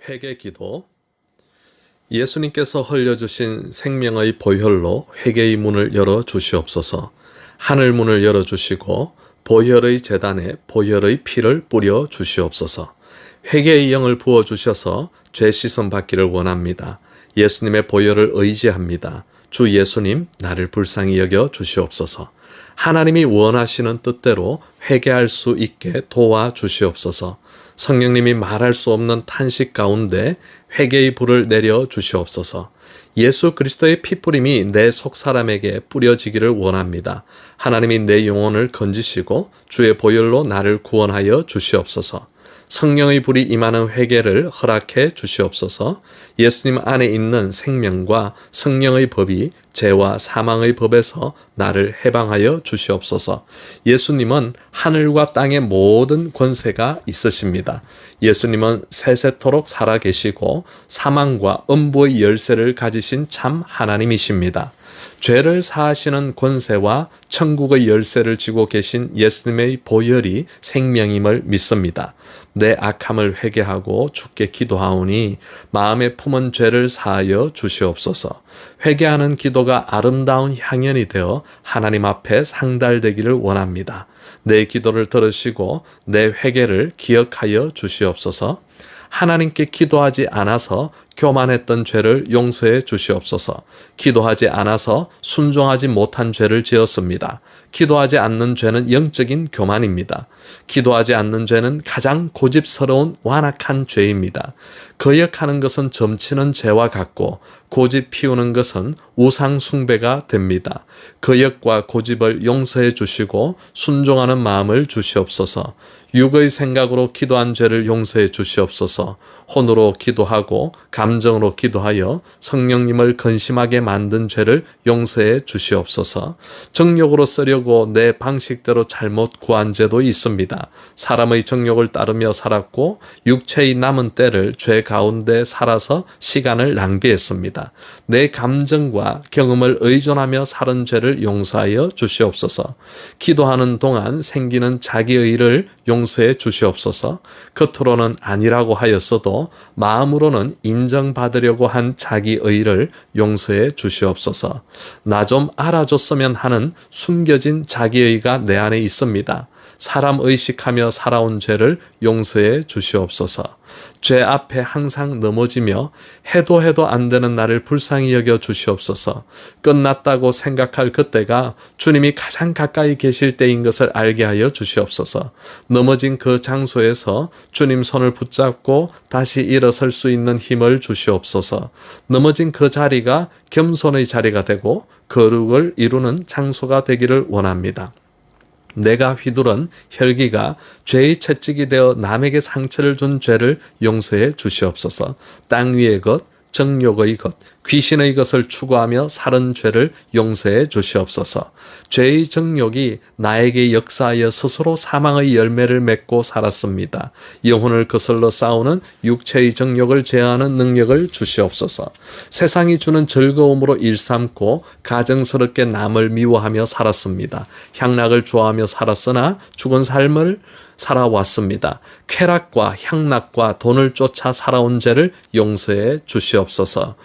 회개 기도. 예수님께서 흘려주신 생명의 보혈로 회개의 문을 열어 주시옵소서. 하늘 문을 열어 주시고 보혈의 제단에 보혈의 피를 뿌려 주시옵소서. 회개의 영을 부어 주셔서 죄 씻음 받기를 원합니다. 예수님의 보혈을 의지합니다. 주 예수님, 나를 불쌍히 여겨 주시옵소서. 하나님이 원하시는 뜻대로 회개할 수 있게 도와 주시옵소서. 성령님이 말할 수 없는 탄식 가운데 회개의 불을 내려 주시옵소서. 예수 그리스도의 피뿌림이 내 속사람에게 뿌려지기를 원합니다. 하나님이 내 영혼을 건지시고 주의 보혈로 나를 구원하여 주시옵소서. 성령의 불이 임하는 회개를 허락해 주시옵소서. 예수님 안에 있는 생명과 성령의 법이 죄와 사망의 법에서 나를 해방하여 주시옵소서. 예수님은 하늘과 땅의 모든 권세가 있으십니다. 예수님은 세세토록 살아계시고 사망과 음부의 열쇠를 가지신 참 하나님이십니다. 죄를 사하시는 권세와 천국의 열쇠를 쥐고 계신 예수님의 보혈이 생명임을 믿습니다. 내 악함을 회개하고 주께 기도하오니 마음에 품은 죄를 사하여 주시옵소서. 회개하는 기도가 아름다운 향연이 되어 하나님 앞에 상달되기를 원합니다. 내 기도를 들으시고 내 회개를 기억하여 주시옵소서. 하나님께 기도하지 않아서 교만했던 죄를 용서해 주시옵소서. 기도하지 않아서 순종하지 못한 죄를 지었습니다. 기도하지 않는 죄는 영적인 교만입니다. 기도하지 않는 죄는 가장 고집스러운 완악한 죄입니다. 거역하는 것은 점치는 죄와 같고 고집 피우는 것은 우상 숭배가 됩니다. 거역과 고집을 용서해 주시고 순종하는 마음을 주시옵소서. 육의 생각으로 기도한 죄를 용서해 주시옵소서. 혼으로 기도하고 감정으로 기도하여 성령님을 근심하게 만든 죄를 용서해 주시옵소서. 정욕으로 쓰려고 내 방식대로 잘못 구한 죄도 있습니다. 사람의 정욕을 따르며 살았고 육체의 남은 때를 죄 가운데 살아서 시간을 낭비했습니다. 내 감정과 경험을 의존하며 살은 죄를 용서하여 주시옵소서. 기도하는 동안 생기는 자기의를 용서해 주시옵소서. 겉으로는 아니라고 하였어도 마음으로는 인정받으려고 한 자기의를 용서해 주시옵소서. 나 좀 알아줬으면 하는 숨겨진 자기의가 내 안에 있습니다. 사람 의식하며 살아온 죄를 용서해 주시옵소서. 죄 앞에 항상 넘어지며 해도 안 되는 나를 불쌍히 여겨 주시옵소서. 끝났다고 생각할 그때가 주님이 가장 가까이 계실 때인 것을 알게 하여 주시옵소서. 넘어진 그 장소에서 주님 손을 붙잡고 다시 일어설 수 있는 힘을 주시옵소서. 넘어진 그 자리가 겸손의 자리가 되고 거룩을 이루는 장소가 되기를 원합니다. 내가 휘두른 혈기가 죄의 채찍이 되어 남에게 상처를 준 죄를 용서해 주시옵소서. 땅 위의 것, 정욕의 것, 귀신의 것을 추구하며 살은 죄를 용서해 주시옵소서. 죄의 정욕이 나에게 역사하여 스스로 사망의 열매를 맺고 살았습니다. 영혼을 거슬러 싸우는 육체의 정욕을 제어하는 능력을 주시옵소서. 세상이 주는 즐거움으로 일삼고 가정스럽게 남을 미워하며 살았습니다. 향락을 좋아하며 살았으나 죽은 삶을 살아왔습니다. 쾌락과 향락과 돈을 쫓아 살아온 죄를 용서해 주시옵소서.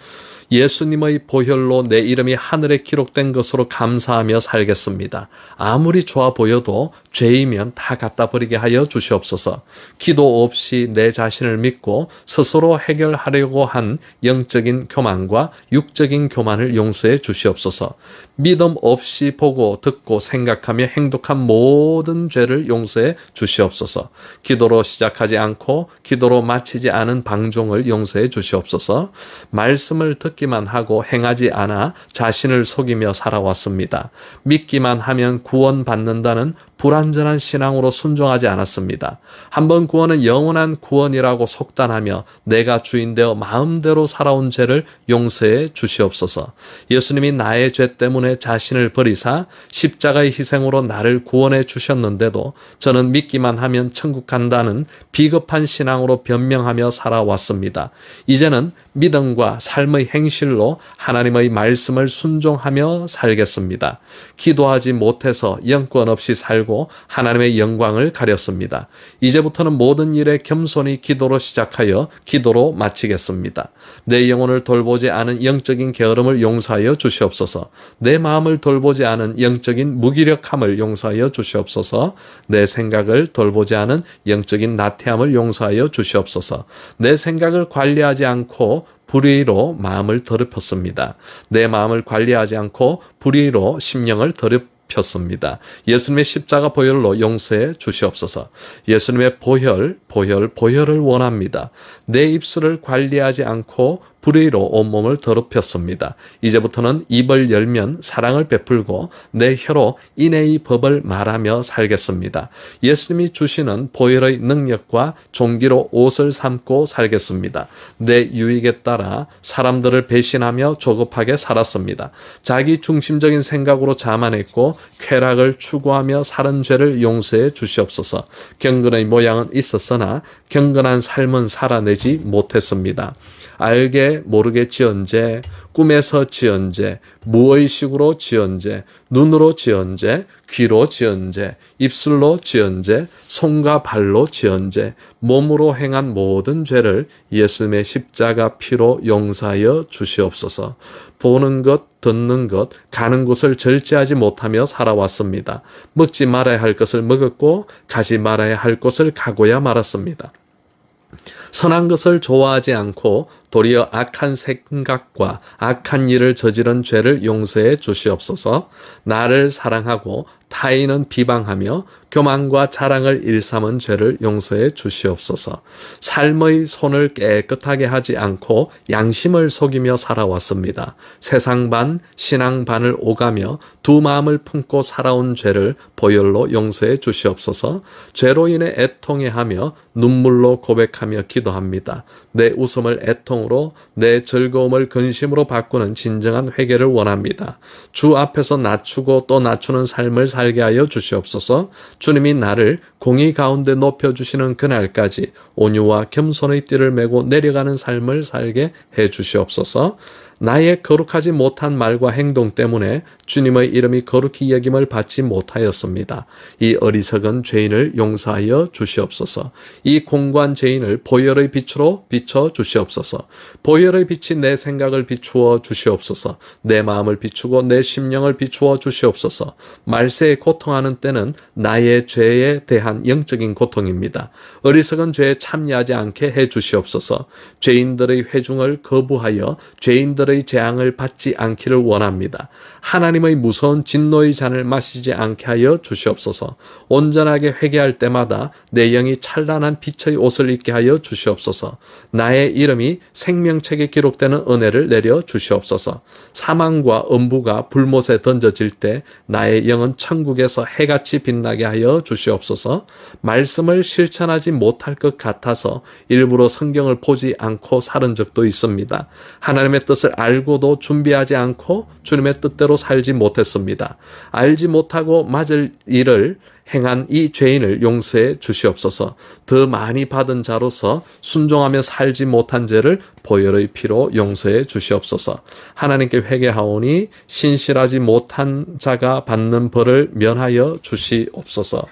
예수님의 보혈로 내 이름이 하늘에 기록된 것으로 감사하며 살겠습니다. 아무리 좋아 보여도 죄이면 다 갖다 버리게 하여 주시옵소서. 기도 없이 내 자신을 믿고 스스로 해결하려고 한 영적인 교만과 육적인 교만을 용서해 주시옵소서. 믿음 없이 보고 듣고 생각하며 행동한 모든 죄를 용서해 주시옵소서. 기도로 시작하지 않고 기도로 마치지 않은 방종을 용서해 주시옵소서. 말씀을 듣기만 하고 행하지 않아 자신을 속이며 살아왔습니다. 믿기만 하면 구원받는다는 불완전한 신앙으로 순종하지 않았습니다. 한번 구원은 영원한 구원이라고 속단하며 내가 주인되어 마음대로 살아온 죄를 용서해 주시옵소서. 예수님이 나의 죄 때문에 자신을 버리사 십자가의 희생으로 나를 구원해 주셨는데도 저는 믿기만 하면 천국 간다는 비겁한 신앙으로 변명하며 살아왔습니다. 이제는 믿음과 삶의 행실로 하나님의 말씀을 순종하며 살겠습니다. 기도하지 못해서 영권 없이 살고 하나님의 영광을 가렸습니다. 이제부터는 모든 일에 겸손히 기도로 시작하여 기도로 마치겠습니다. 내 영혼을 돌보지 않은 영적인 게으름을 용서하여 주시옵소서. 내 마음을 돌보지 않은 영적인 무기력함을 용서하여 주시옵소서. 내 생각을 돌보지 않은 영적인 나태함을 용서하여 주시옵소서. 내 생각을 관리하지 않고 불의로 마음을 더럽혔습니다. 내 마음을 관리하지 않고 불의로 심령을 더럽혔습니다. 예수님의 십자가 보혈로 용서해 주시옵소서. 예수님의 보혈을 원합니다. 내 입술을 관리하지 않고 불의로 온몸을 더럽혔습니다. 이제부터는 입을 열면 사랑을 베풀고 내 혀로 인애의 법을 말하며 살겠습니다. 예수님이 주시는 보혈의 능력과 종기로 옷을 삼고 살겠습니다. 내 유익에 따라 사람들을 배신하며 조급하게 살았습니다. 자기 중심적인 생각으로 자만했고 쾌락을 추구하며 살은 죄를 용서해 주시옵소서. 경건의 모양은 있었으나 경건한 삶은 살아내지 못했습니다. 알게 모르겠지언제, 꿈에서 지언제, 무의식으로 지언제, 눈으로 지언제, 귀로 지언제, 입술로 지언제, 손과 발로 지언제, 몸으로 행한 모든 죄를 예수님의 십자가 피로 용서하여 주시옵소서. 보는 것, 듣는 것, 가는 곳을 절제하지 못하며 살아왔습니다. 먹지 말아야 할 것을 먹었고 가지 말아야 할 곳을 가고야 말았습니다. 선한 것을 좋아하지 않고 도리어 악한 생각과 악한 일을 저지른 죄를 용서해 주시옵소서. 나를 사랑하고 타인은 비방하며 교만과 자랑을 일삼은 죄를 용서해 주시옵소서. 삶의 손을 깨끗하게 하지 않고 양심을 속이며 살아왔습니다. 세상 반, 신앙 반을 오가며 두 마음을 품고 살아온 죄를 보혈로 용서해 주시옵소서. 죄로 인해 애통해하며 눈물로 고백하며 기도합니다. 내 웃음을 애통으로, 내 즐거움을 근심으로 바꾸는 진정한 회개를 원합니다. 주 앞에서 낮추고 또 낮추는 삶을 살게 하여 주시옵소서. 주님이 나를 공의 가운데 높여주시는 그날까지 온유와 겸손의 띠를 메고 내려가는 삶을 살게 해 주시옵소서. 나의 거룩하지 못한 말과 행동 때문에 주님의 이름이 거룩히 여김을 받지 못하였습니다. 이 어리석은 죄인을 용서하여 주시옵소서. 이 공고한 죄인을 보혈의 빛으로 비춰 주시옵소서. 보혈의 빛이 내 생각을 비추어 주시옵소서. 내 마음을 비추고 내 심령을 비추어 주시옵소서. 말세에 고통하는 때는 나의 죄에 대한 영적인 고통입니다. 어리석은 죄에 참여하지 않게 해 주시옵소서. 죄인들의 회중을 거부하여 죄인들의 재앙을 받지 않기를 원합니다. 하나님의 무서운 진노의 잔을 마시지 않게 하여 주시옵소서. 온전하게 회개할 때마다 내 영이 찬란한 빛의 옷을 입게 하여 주시옵소서. 나의 이름이 생명책에 기록되는 은혜를 내려 주시옵소서. 사망과 음부가 불못에 던져질 때 나의 영은 천국에서 해같이 빛나게 하여 주시옵소서. 말씀을 실천하지 못할 것 같아서 일부러 성경을 보지 않고 살은 적도 있습니다. 하나님의 뜻을 알고도 준비하지 않고 주님의 뜻대로 살지 못했습니다. 알지 못하고 맞을 일을 행한 이 죄인을 용서해 주시옵소서. 더 많이 받은 자로서 순종하며 살지 못한 죄를 보혈의 피로 용서해 주시옵소서. 하나님께 회개하오니 신실하지 못한 자가 받는 벌을 면하여 주시옵소서.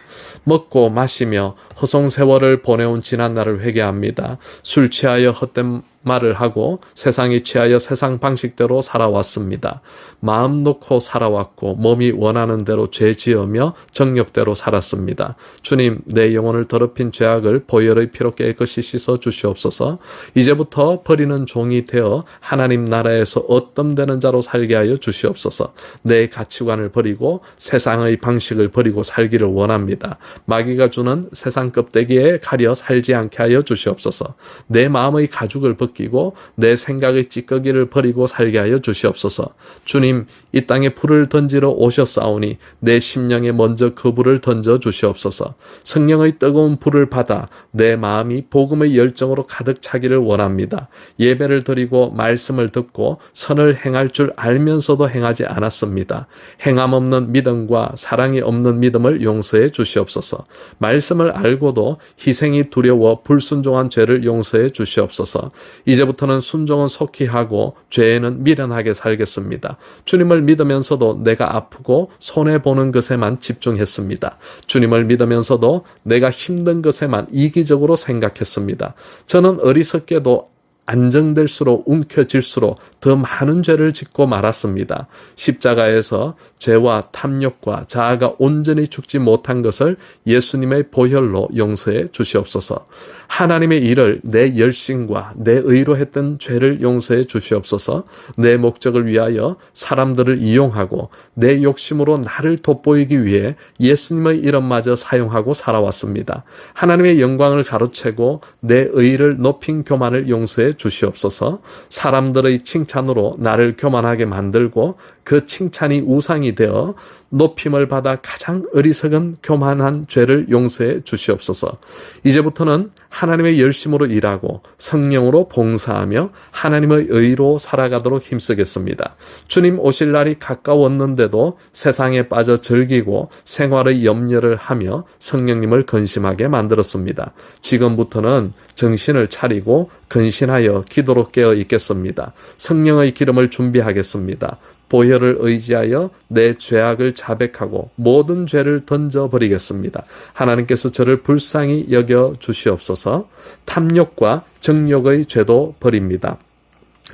먹고 마시며 허송세월을 보내온 지난날을 회개합니다. 술 취하여 헛된 말을 하고 세상에 취하여 세상 방식대로 살아왔습니다. 마음 놓고 살아왔고 몸이 원하는 대로 죄 지으며 정욕대로 살았습니다. 주님, 내 영혼을 더럽힌 죄악을 보혈의 피로 깨끗이 씻어 주시옵소서. 이제부터 버리는 종이 되어 하나님 나라에서 얻덤되는 자로 살게 하여 주시옵소서. 내 가치관을 버리고 세상의 방식을 버리고 살기를 원합니다. 마귀가 주는 세상 껍데기에 가려 살지 않게 하여 주시옵소서. 내 마음의 가죽을 벗기고 내 생각의 찌꺼기를 버리고 살게 하여 주시옵소서. 주님, 이 땅에 불을 던지러 오셨사오니 내 심령에 먼저 그 불을 던져 주시옵소서. 성령의 뜨거운 불을 받아 내 마음이 복음의 열정으로 가득 차기를 원합니다. 예배를 드리고 말씀을 듣고 선을 행할 줄 알면서도 행하지 않았습니다. 행함 없는 믿음과 사랑이 없는 믿음을 용서해 주시옵소서. 말씀을 알고도 희생이 두려워 불순종한 죄를 용서해 주시옵소서. 이제부터는 순종은 속히 하고 죄에는 미련하게 살겠습니다. 주님을 믿으면서도 내가 아프고 손해보는 것에만 집중했습니다. 주님을 믿으면서도 내가 힘든 것에만 이기적으로 생각했습니다. 저는 어리석게도 안정될수록 움켜질수록 더 많은 죄를 짓고 말았습니다. 십자가에서 죄와 탐욕과 자아가 온전히 죽지 못한 것을 예수님의 보혈로 용서해 주시옵소서. 하나님의 일을 내 열심과 내 의로 했던 죄를 용서해 주시옵소서. 내 목적을 위하여 사람들을 이용하고 내 욕심으로 나를 돋보이기 위해 예수님의 이름마저 사용하고 살아왔습니다. 하나님의 영광을 가로채고 내 의를 높인 교만을 용서해 주시옵소서. 사람들의 칭찬으로 나를 교만하게 만들고 그 칭찬이 우상이 되어 높임을 받아 가장 어리석은 교만한 죄를 용서해 주시옵소서. 이제부터는 하나님의 열심으로 일하고 성령으로 봉사하며 하나님의 의로 살아가도록 힘쓰겠습니다. 주님 오실 날이 가까웠는데도 세상에 빠져 즐기고 생활의 염려를 하며 성령님을 근심하게 만들었습니다. 지금부터는 정신을 차리고 근신하여 기도로 깨어 있겠습니다. 성령의 기름을 준비하겠습니다. 보혈을 의지하여 내 죄악을 자백하고 모든 죄를 던져버리겠습니다. 하나님께서 저를 불쌍히 여겨 주시옵소서. 탐욕과 정욕의 죄도 버립니다.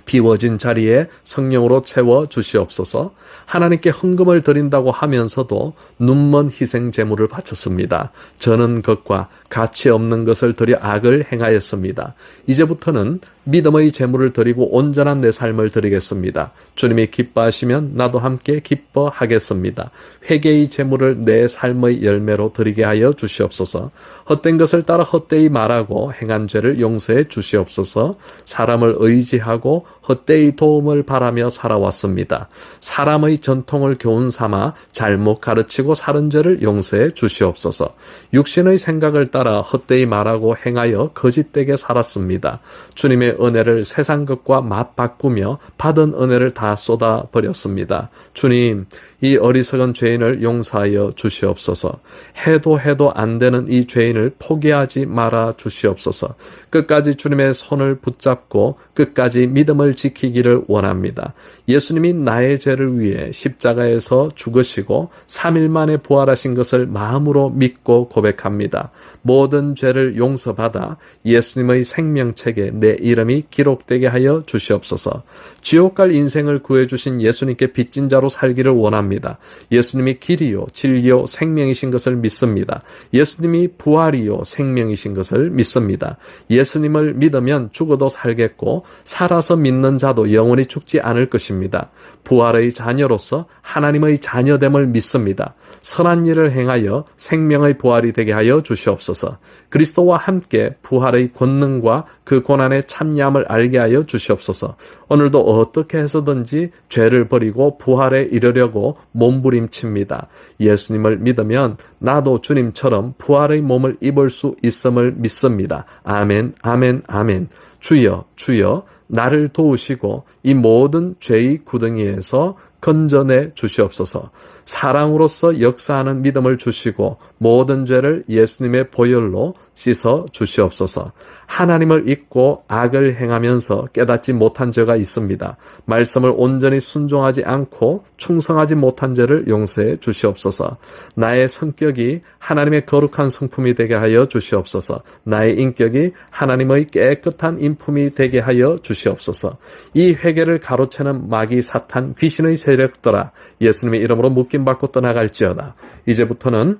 비워진 자리에 성령으로 채워 주시옵소서. 하나님께 헌금을 드린다고 하면서도 눈먼 희생 제물을 바쳤습니다. 저는 것과 가치 없는 것을 드려 악을 행하였습니다. 이제부터는 믿음의 제물을 드리고 온전한 내 삶을 드리겠습니다. 주님이 기뻐하시면 나도 함께 기뻐하겠습니다. 회개의 제물을 내 삶의 열매로 드리게 하여 주시옵소서. 헛된 것을 따라 헛되이 말하고 행한 죄를 용서해 주시옵소서. 사람을 의지하고 헛되이 도움을 바라며 살아왔습니다. 사람의 전통을 교훈 삼아 잘못 가르치고 사른 죄를 용서해 주시옵소서. 육신의 생각을 따라 헛되이 말하고 행하여 거짓되게 살았습니다. 주님의 은혜를 세상 것과 맞바꾸며 받은 은혜를 다 쏟아버렸습니다. 주님, 이 어리석은 죄인을 용서하여 주시옵소서. 해도 안 되는 이 죄인을 포기하지 말아 주시옵소서. 끝까지 주님의 손을 붙잡고 끝까지 믿음을 지키기를 원합니다. 예수님이 나의 죄를 위해 십자가에서 죽으시고 3일 만에 부활하신 것을 마음으로 믿고 고백합니다. 모든 죄를 용서받아 예수님의 생명책에 내 이름이 기록되게 하여 주시옵소서. 지옥 갈 인생을 구해주신 예수님께 빚진 자로 살기를 원합니다. 예수님이 길이요 진리요 생명이신 것을 믿습니다. 예수님이 부활이요 생명이신 것을 믿습니다. 예수님을 믿으면 죽어도 살겠고 살아서 믿는 자도 영원히 죽지 않을 것입니다. 부활의 자녀로서 하나님의 자녀됨을 믿습니다. 선한 일을 행하여 생명의 부활이 되게 하여 주시옵소서. 그리스도와 함께 부활의 권능과 그 고난의 참여함을 알게 하여 주시옵소서. 오늘도 어떻게 해서든지 죄를 버리고 부활에 이르려고 몸부림칩니다. 예수님을 믿으면 나도 주님처럼 부활의 몸을 입을 수 있음을 믿습니다. 아멘, 아멘, 아멘. 주여, 주여, 나를 도우시고 이 모든 죄의 구덩이에서 건져내 주시옵소서. 사랑으로서 역사하는 믿음을 주시고 모든 죄를 예수님의 보혈로 씻어 주시옵소서. 하나님을 잊고 악을 행하면서 깨닫지 못한 죄가 있습니다. 말씀을 온전히 순종하지 않고 충성하지 못한 죄를 용서해 주시옵소서. 나의 성격이 하나님의 거룩한 성품이 되게 하여 주시옵소서. 나의 인격이 하나님의 깨끗한 인품이 되게 하여 주시옵소서. 이 회개를 가로채는 마귀 사탄 귀신의 세력들아 예수님의 이름으로 묶임받고 떠나갈지어다. 이제부터는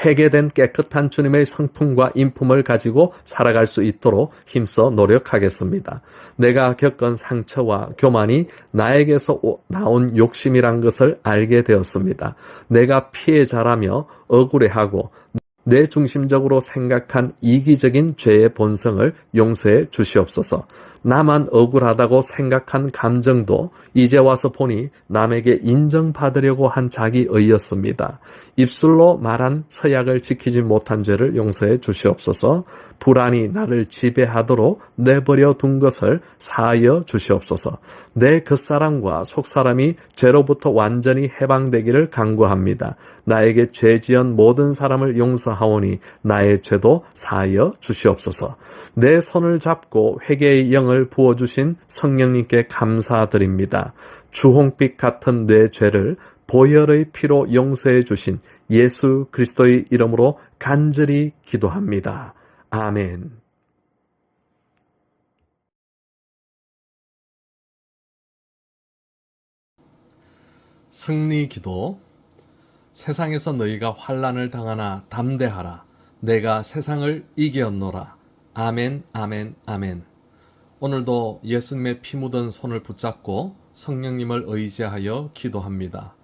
회개된 깨끗한 주님의 성품과 인품을 가지고 살아갈 수 있도록 힘써 노력하겠습니다. 내가 겪은 상처와 교만이 나에게서 나온 욕심이란 것을 알게 되었습니다. 내가 피해자라며 억울해하고 내 중심적으로 생각한 이기적인 죄의 본성을 용서해 주시옵소서. 나만 억울하다고 생각한 감정도 이제 와서 보니 남에게 인정받으려고 한 자기의였습니다. 입술로 말한 서약을 지키지 못한 죄를 용서해 주시옵소서. 불안이 나를 지배하도록 내버려 둔 것을 사하여 주시옵소서. 내 겉사람과 속사람이 죄로부터 완전히 해방되기를 간구합니다. 나에게 죄 지은 모든 사람을 용서하오니 나의 죄도 사하여 주시옵소서. 내 손을 잡고 회개의 영을 부어주신 성령님께 감사드립니다. 주홍빛 같은 내 죄를 보혈의 피로 용서해 주신 예수 그리스도의 이름으로 간절히 기도합니다. 아멘. 승리 기도. 세상에서 너희가 환난을 당하나 담대하라. 내가 세상을 이겼노라. 아멘, 아멘, 아멘. 오늘도 예수님의 피 묻은 손을 붙잡고 성령님을 의지하여 기도합니다.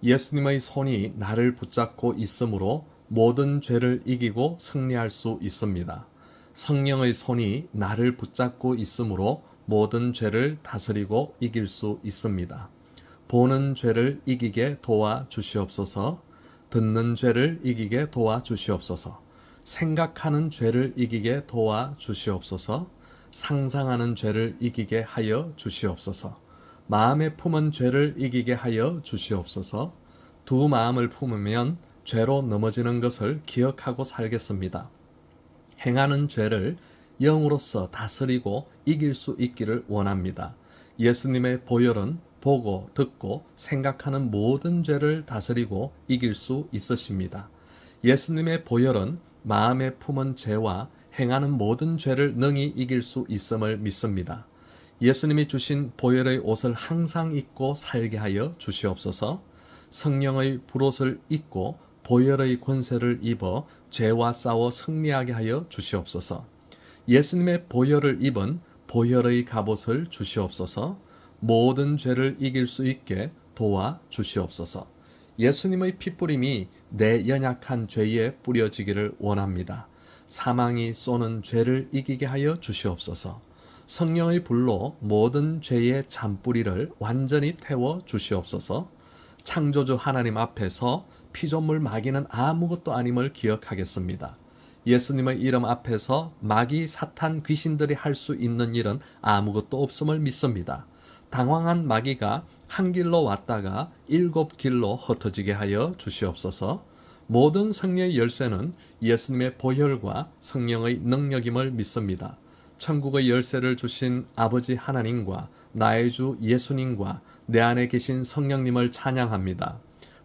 예수님의 손이 나를 붙잡고 있으므로 모든 죄를 이기고 승리할 수 있습니다. 성령의 손이 나를 붙잡고 있으므로 모든 죄를 다스리고 이길 수 있습니다. 보는 죄를 이기게 도와 주시옵소서. 듣는 죄를 이기게 도와 주시옵소서. 생각하는 죄를 이기게 도와 주시옵소서. 상상하는 죄를 이기게 하여 주시옵소서. 마음에 품은 죄를 이기게 하여 주시옵소서. 두 마음을 품으면 죄로 넘어지는 것을 기억하고 살겠습니다. 행하는 죄를 영으로서 다스리고 이길 수 있기를 원합니다. 예수님의 보혈은 보고 듣고 생각하는 모든 죄를 다스리고 이길 수 있으십니다. 예수님의 보혈은 마음에 품은 죄와 행하는 모든 죄를 능히 이길 수 있음을 믿습니다. 예수님이 주신 보혈의 옷을 항상 입고 살게 하여 주시옵소서. 성령의 불옷을 입고 보혈의 권세를 입어 죄와 싸워 승리하게 하여 주시옵소서. 예수님의 보혈을 입은 보혈의 갑옷을 주시옵소서. 모든 죄를 이길 수 있게 도와 주시옵소서. 예수님의 피뿌림이 내 연약한 죄에 뿌려지기를 원합니다. 사망이 쏘는 죄를 이기게 하여 주시옵소서. 성령의 불로 모든 죄의 잔뿌리를 완전히 태워 주시옵소서. 창조주 하나님 앞에서 피조물 마귀는 아무것도 아님을 기억하겠습니다. 예수님의 이름 앞에서 마귀, 사탄, 귀신들이 할 수 있는 일은 아무것도 없음을 믿습니다. 당황한 마귀가 한 길로 왔다가 7길로 흩어지게 하여 주시옵소서. 모든 성령의 열쇠는 예수님의 보혈과 성령의 능력임을 믿습니다. 천국의 열쇠를 주신 아버지 하나님과 나의 주 예수님과 내 안에 계신 성령님을 찬양합니다.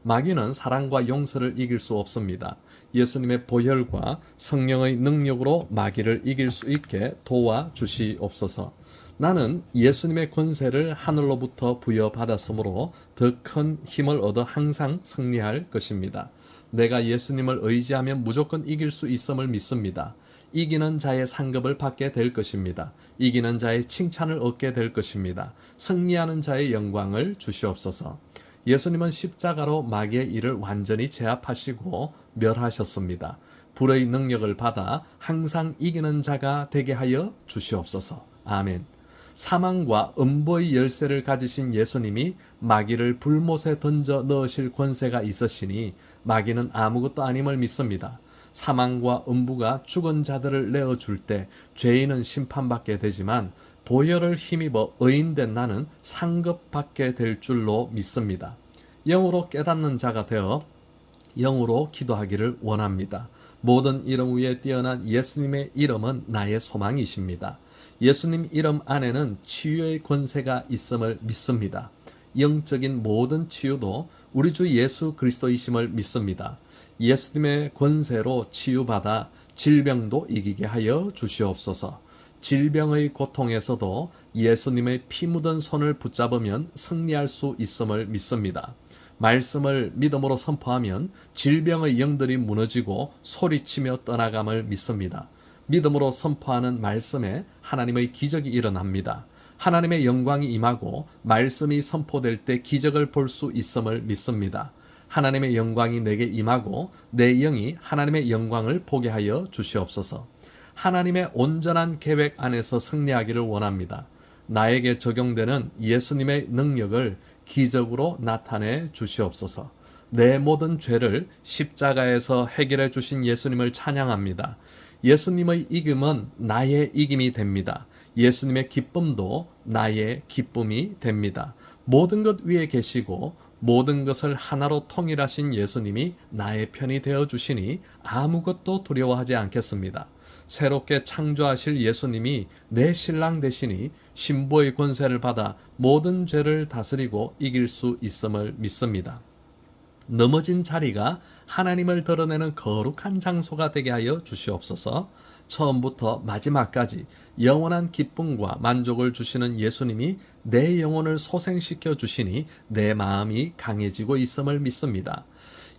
마귀는 사랑과 용서를 이길 수 없습니다. 예수님의 보혈과 성령의 능력으로 마귀를 이길 수 있게 도와 주시옵소서. 나는 예수님의 권세를 하늘로부터 부여받았으므로 더 큰 힘을 얻어 항상 승리할 것입니다. 내가 예수님을 의지하면 무조건 이길 수 있음을 믿습니다. 이기는 자의 상급을 받게 될 것입니다. 이기는 자의 칭찬을 얻게 될 것입니다. 승리하는 자의 영광을 주시옵소서. 예수님은 십자가로 마귀의 일을 완전히 제압하시고 멸하셨습니다. 불의 능력을 받아 항상 이기는 자가 되게 하여 주시옵소서. 아멘. 사망과 음보의 열쇠를 가지신 예수님이 마귀를 불못에 던져 넣으실 권세가 있으시니 마귀는 아무것도 아님을 믿습니다. 사망과 음부가 죽은 자들을 내어줄 때 죄인은 심판받게 되지만 보혈을 힘입어 의인된 나는 상급받게 될 줄로 믿습니다. 영으로 깨닫는 자가 되어 영으로 기도하기를 원합니다. 모든 이름 위에 뛰어난 예수님의 이름은 나의 소망이십니다. 예수님 이름 안에는 치유의 권세가 있음을 믿습니다. 영적인 모든 치유도 우리 주 예수 그리스도이심을 믿습니다. 예수님의 권세로 치유받아 질병도 이기게 하여 주시옵소서. 질병의 고통에서도 예수님의 피 묻은 손을 붙잡으면 승리할 수 있음을 믿습니다. 말씀을 믿음으로 선포하면 질병의 영들이 무너지고 소리치며 떠나감을 믿습니다. 믿음으로 선포하는 말씀에 하나님의 기적이 일어납니다. 하나님의 영광이 임하고 말씀이 선포될 때 기적을 볼 수 있음을 믿습니다. 하나님의 영광이 내게 임하고 내 영이 하나님의 영광을 보게 하여 주시옵소서. 하나님의 온전한 계획 안에서 승리하기를 원합니다. 나에게 적용되는 예수님의 능력을 기적으로 나타내 주시옵소서. 내 모든 죄를 십자가에서 해결해 주신 예수님을 찬양합니다. 예수님의 이김은 나의 이김이 됩니다. 예수님의 기쁨도 나의 기쁨이 됩니다. 모든 것 위에 계시고 모든 것을 하나로 통일하신 예수님이 나의 편이 되어 주시니 아무것도 두려워하지 않겠습니다. 새롭게 창조하실 예수님이 내 신랑 되시니 신부의 권세를 받아 모든 죄를 다스리고 이길 수 있음을 믿습니다. 넘어진 자리가 하나님을 드러내는 거룩한 장소가 되게 하여 주시옵소서. 처음부터 마지막까지 영원한 기쁨과 만족을 주시는 예수님이 내 영혼을 소생시켜 주시니 내 마음이 강해지고 있음을 믿습니다.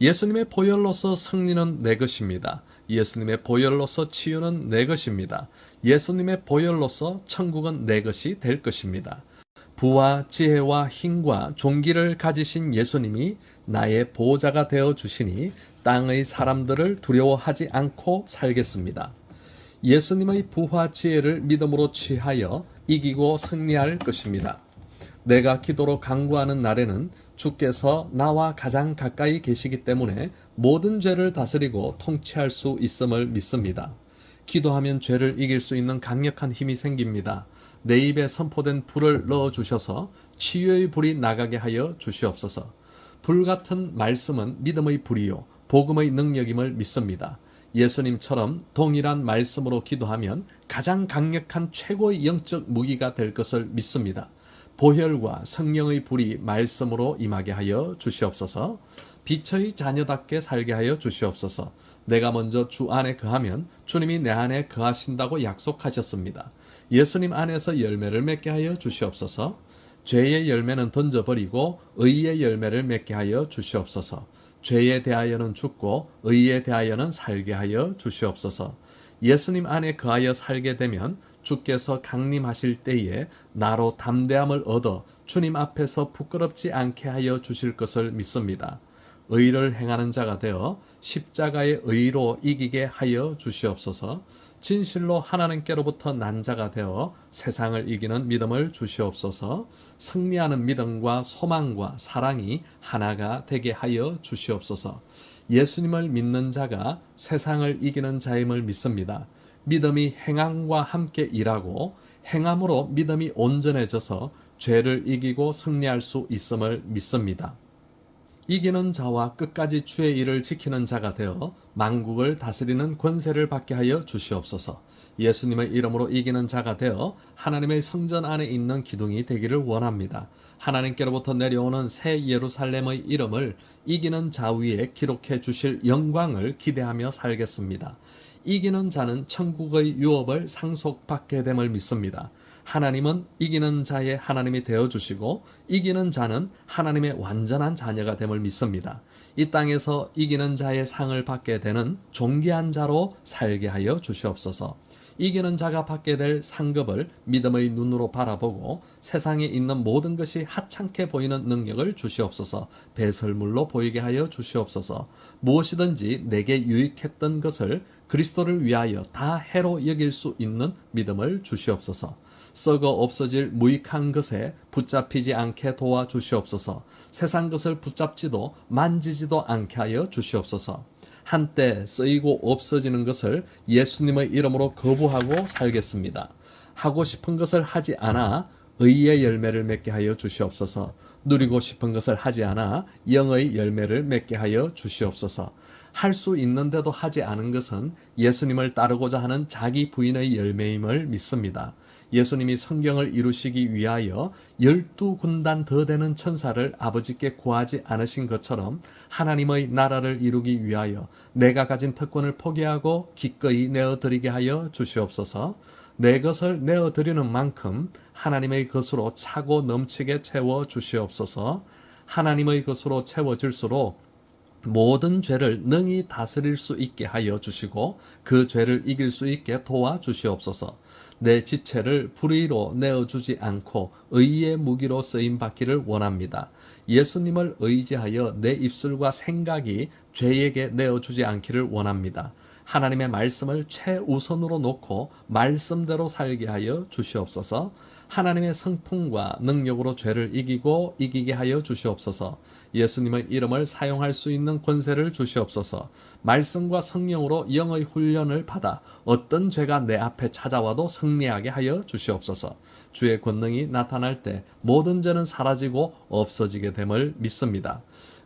예수님의 보혈로서 승리는 내 것입니다. 예수님의 보혈로서 치유는 내 것입니다. 예수님의 보혈로서 천국은 내 것이 될 것입니다. 부와 지혜와 힘과 존귀를 가지신 예수님이 나의 보호자가 되어 주시니 땅의 사람들을 두려워하지 않고 살겠습니다. 예수님의 부와 지혜를 믿음으로 취하여 이기고 승리할 것입니다. 내가 기도로 간구하는 날에는 주께서 나와 가장 가까이 계시기 때문에 모든 죄를 다스리고 통치할 수 있음을 믿습니다. 기도하면 죄를 이길 수 있는 강력한 힘이 생깁니다. 내 입에 선포된 불을 넣어주셔서 치유의 불이 나가게 하여 주시옵소서. 불같은 말씀은 믿음의 불이요 복음의 능력임을 믿습니다. 예수님처럼 동일한 말씀으로 기도하면 가장 강력한 최고의 영적 무기가 될 것을 믿습니다. 보혈과 성령의 불이 말씀으로 임하게 하여 주시옵소서. 빛의 자녀답게 살게 하여 주시옵소서. 내가 먼저 주 안에 거하면 주님이 내 안에 거하신다고 약속하셨습니다. 예수님 안에서 열매를 맺게 하여 주시옵소서. 죄의 열매는 던져버리고 의의 열매를 맺게 하여 주시옵소서. 죄에 대하여는 죽고 의에 대하여는 살게 하여 주시옵소서. 예수님 안에 거하여 살게 되면 주께서 강림하실 때에 나로 담대함을 얻어 주님 앞에서 부끄럽지 않게 하여 주실 것을 믿습니다. 의를 행하는 자가 되어 십자가의 의로 이기게 하여 주시옵소서. 진실로 하나님께로부터 난 자가 되어 세상을 이기는 믿음을 주시옵소서. 승리하는 믿음과 소망과 사랑이 하나가 되게 하여 주시옵소서. 예수님을 믿는 자가 세상을 이기는 자임을 믿습니다. 믿음이 행함과 함께 일하고 행함으로 믿음이 온전해져서 죄를 이기고 승리할 수 있음을 믿습니다. 이기는 자와 끝까지 주의 일을 지키는 자가 되어 만국을 다스리는 권세를 받게 하여 주시옵소서. 예수님의 이름으로 이기는 자가 되어 하나님의 성전 안에 있는 기둥이 되기를 원합니다. 하나님께로부터 내려오는 새 예루살렘의 이름을 이기는 자 위에 기록해 주실 영광을 기대하며 살겠습니다. 이기는 자는 천국의 유업을 상속받게 됨을 믿습니다. 하나님은 이기는 자의 하나님이 되어주시고 이기는 자는 하나님의 완전한 자녀가 됨을 믿습니다. 이 땅에서 이기는 자의 상을 받게 되는 존귀한 자로 살게 하여 주시옵소서. 이기는 자가 받게 될 상급을 믿음의 눈으로 바라보고 세상에 있는 모든 것이 하찮게 보이는 능력을 주시옵소서. 배설물로 보이게 하여 주시옵소서. 무엇이든지 내게 유익했던 것을 그리스도를 위하여 다 해로 여길 수 있는 믿음을 주시옵소서. 썩어 없어질 무익한 것에 붙잡히지 않게 도와주시옵소서. 세상 것을 붙잡지도 만지지도 않게 하여 주시옵소서. 한때 쓰이고 없어지는 것을 예수님의 이름으로 거부하고 살겠습니다. 하고 싶은 것을 하지 않아 의의 열매를 맺게 하여 주시옵소서. 누리고 싶은 것을 하지 않아 영의 열매를 맺게 하여 주시옵소서. 할 수 있는데도 하지 않은 것은 예수님을 따르고자 하는 자기 부인의 열매임을 믿습니다. 예수님이 성경을 이루시기 위하여 12군단 더 되는 천사를 아버지께 구하지 않으신 것처럼 하나님의 나라를 이루기 위하여 내가 가진 특권을 포기하고 기꺼이 내어드리게 하여 주시옵소서. 내 것을 내어드리는 만큼 하나님의 것으로 차고 넘치게 채워 주시옵소서. 하나님의 것으로 채워질수록 모든 죄를 능히 다스릴 수 있게 하여 주시고 그 죄를 이길 수 있게 도와주시옵소서. 내 지체를 불의로 내어주지 않고 의의 무기로 쓰임받기를 원합니다. 예수님을 의지하여 내 입술과 생각이 죄에게 내어주지 않기를 원합니다. 하나님의 말씀을 최우선으로 놓고 말씀대로 살게 하여 주시옵소서. 하나님의 성품과 능력으로 죄를 이기고 이기게 하여 주시옵소서. 예수님의 이름을 사용할 수 있는 권세를 주시옵소서. 말씀과 성령으로 영의 훈련을 받아 어떤 죄가 내 앞에 찾아와도 승리하게 하여 주시옵소서. 주의 권능이 나타날 때 모든 죄는 사라지고 없어지게 됨을 믿습니다.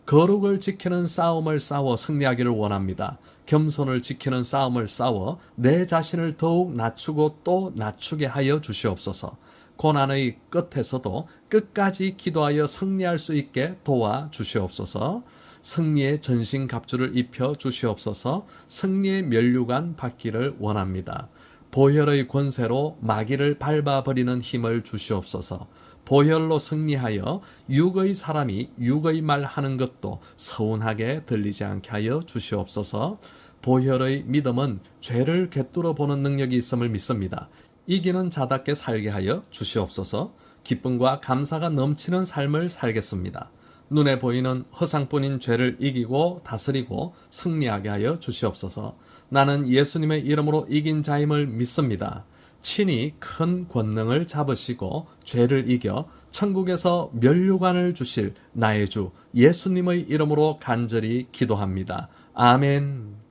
거룩을 지키는 싸움을 싸워 승리하기를 원합니다. 겸손을 지키는 싸움을 싸워 내 자신을 더욱 낮추고 또 낮추게 하여 주시옵소서. 고난의 끝에서도 끝까지 기도하여 승리할 수 있게 도와주시옵소서. 승리의 전신갑주를 입혀 주시옵소서. 승리의 면류관 받기를 원합니다. 보혈의 권세로 마귀를 밟아버리는 힘을 주시옵소서. 보혈로 승리하여 육의 사람이 육의 말 하는 것도 서운하게 들리지 않게 하여 주시옵소서. 보혈의 믿음은 죄를 꿰뚫어 보는 능력이 있음을 믿습니다. 이기는 자답게 살게 하여 주시옵소서. 기쁨과 감사가 넘치는 삶을 살겠습니다. 눈에 보이는 허상뿐인 죄를 이기고 다스리고 승리하게 하여 주시옵소서. 나는 예수님의 이름으로 이긴 자임을 믿습니다. 친히 큰 권능을 잡으시고 죄를 이겨 천국에서 면류관을 주실 나의 주 예수님의 이름으로 간절히 기도합니다. 아멘.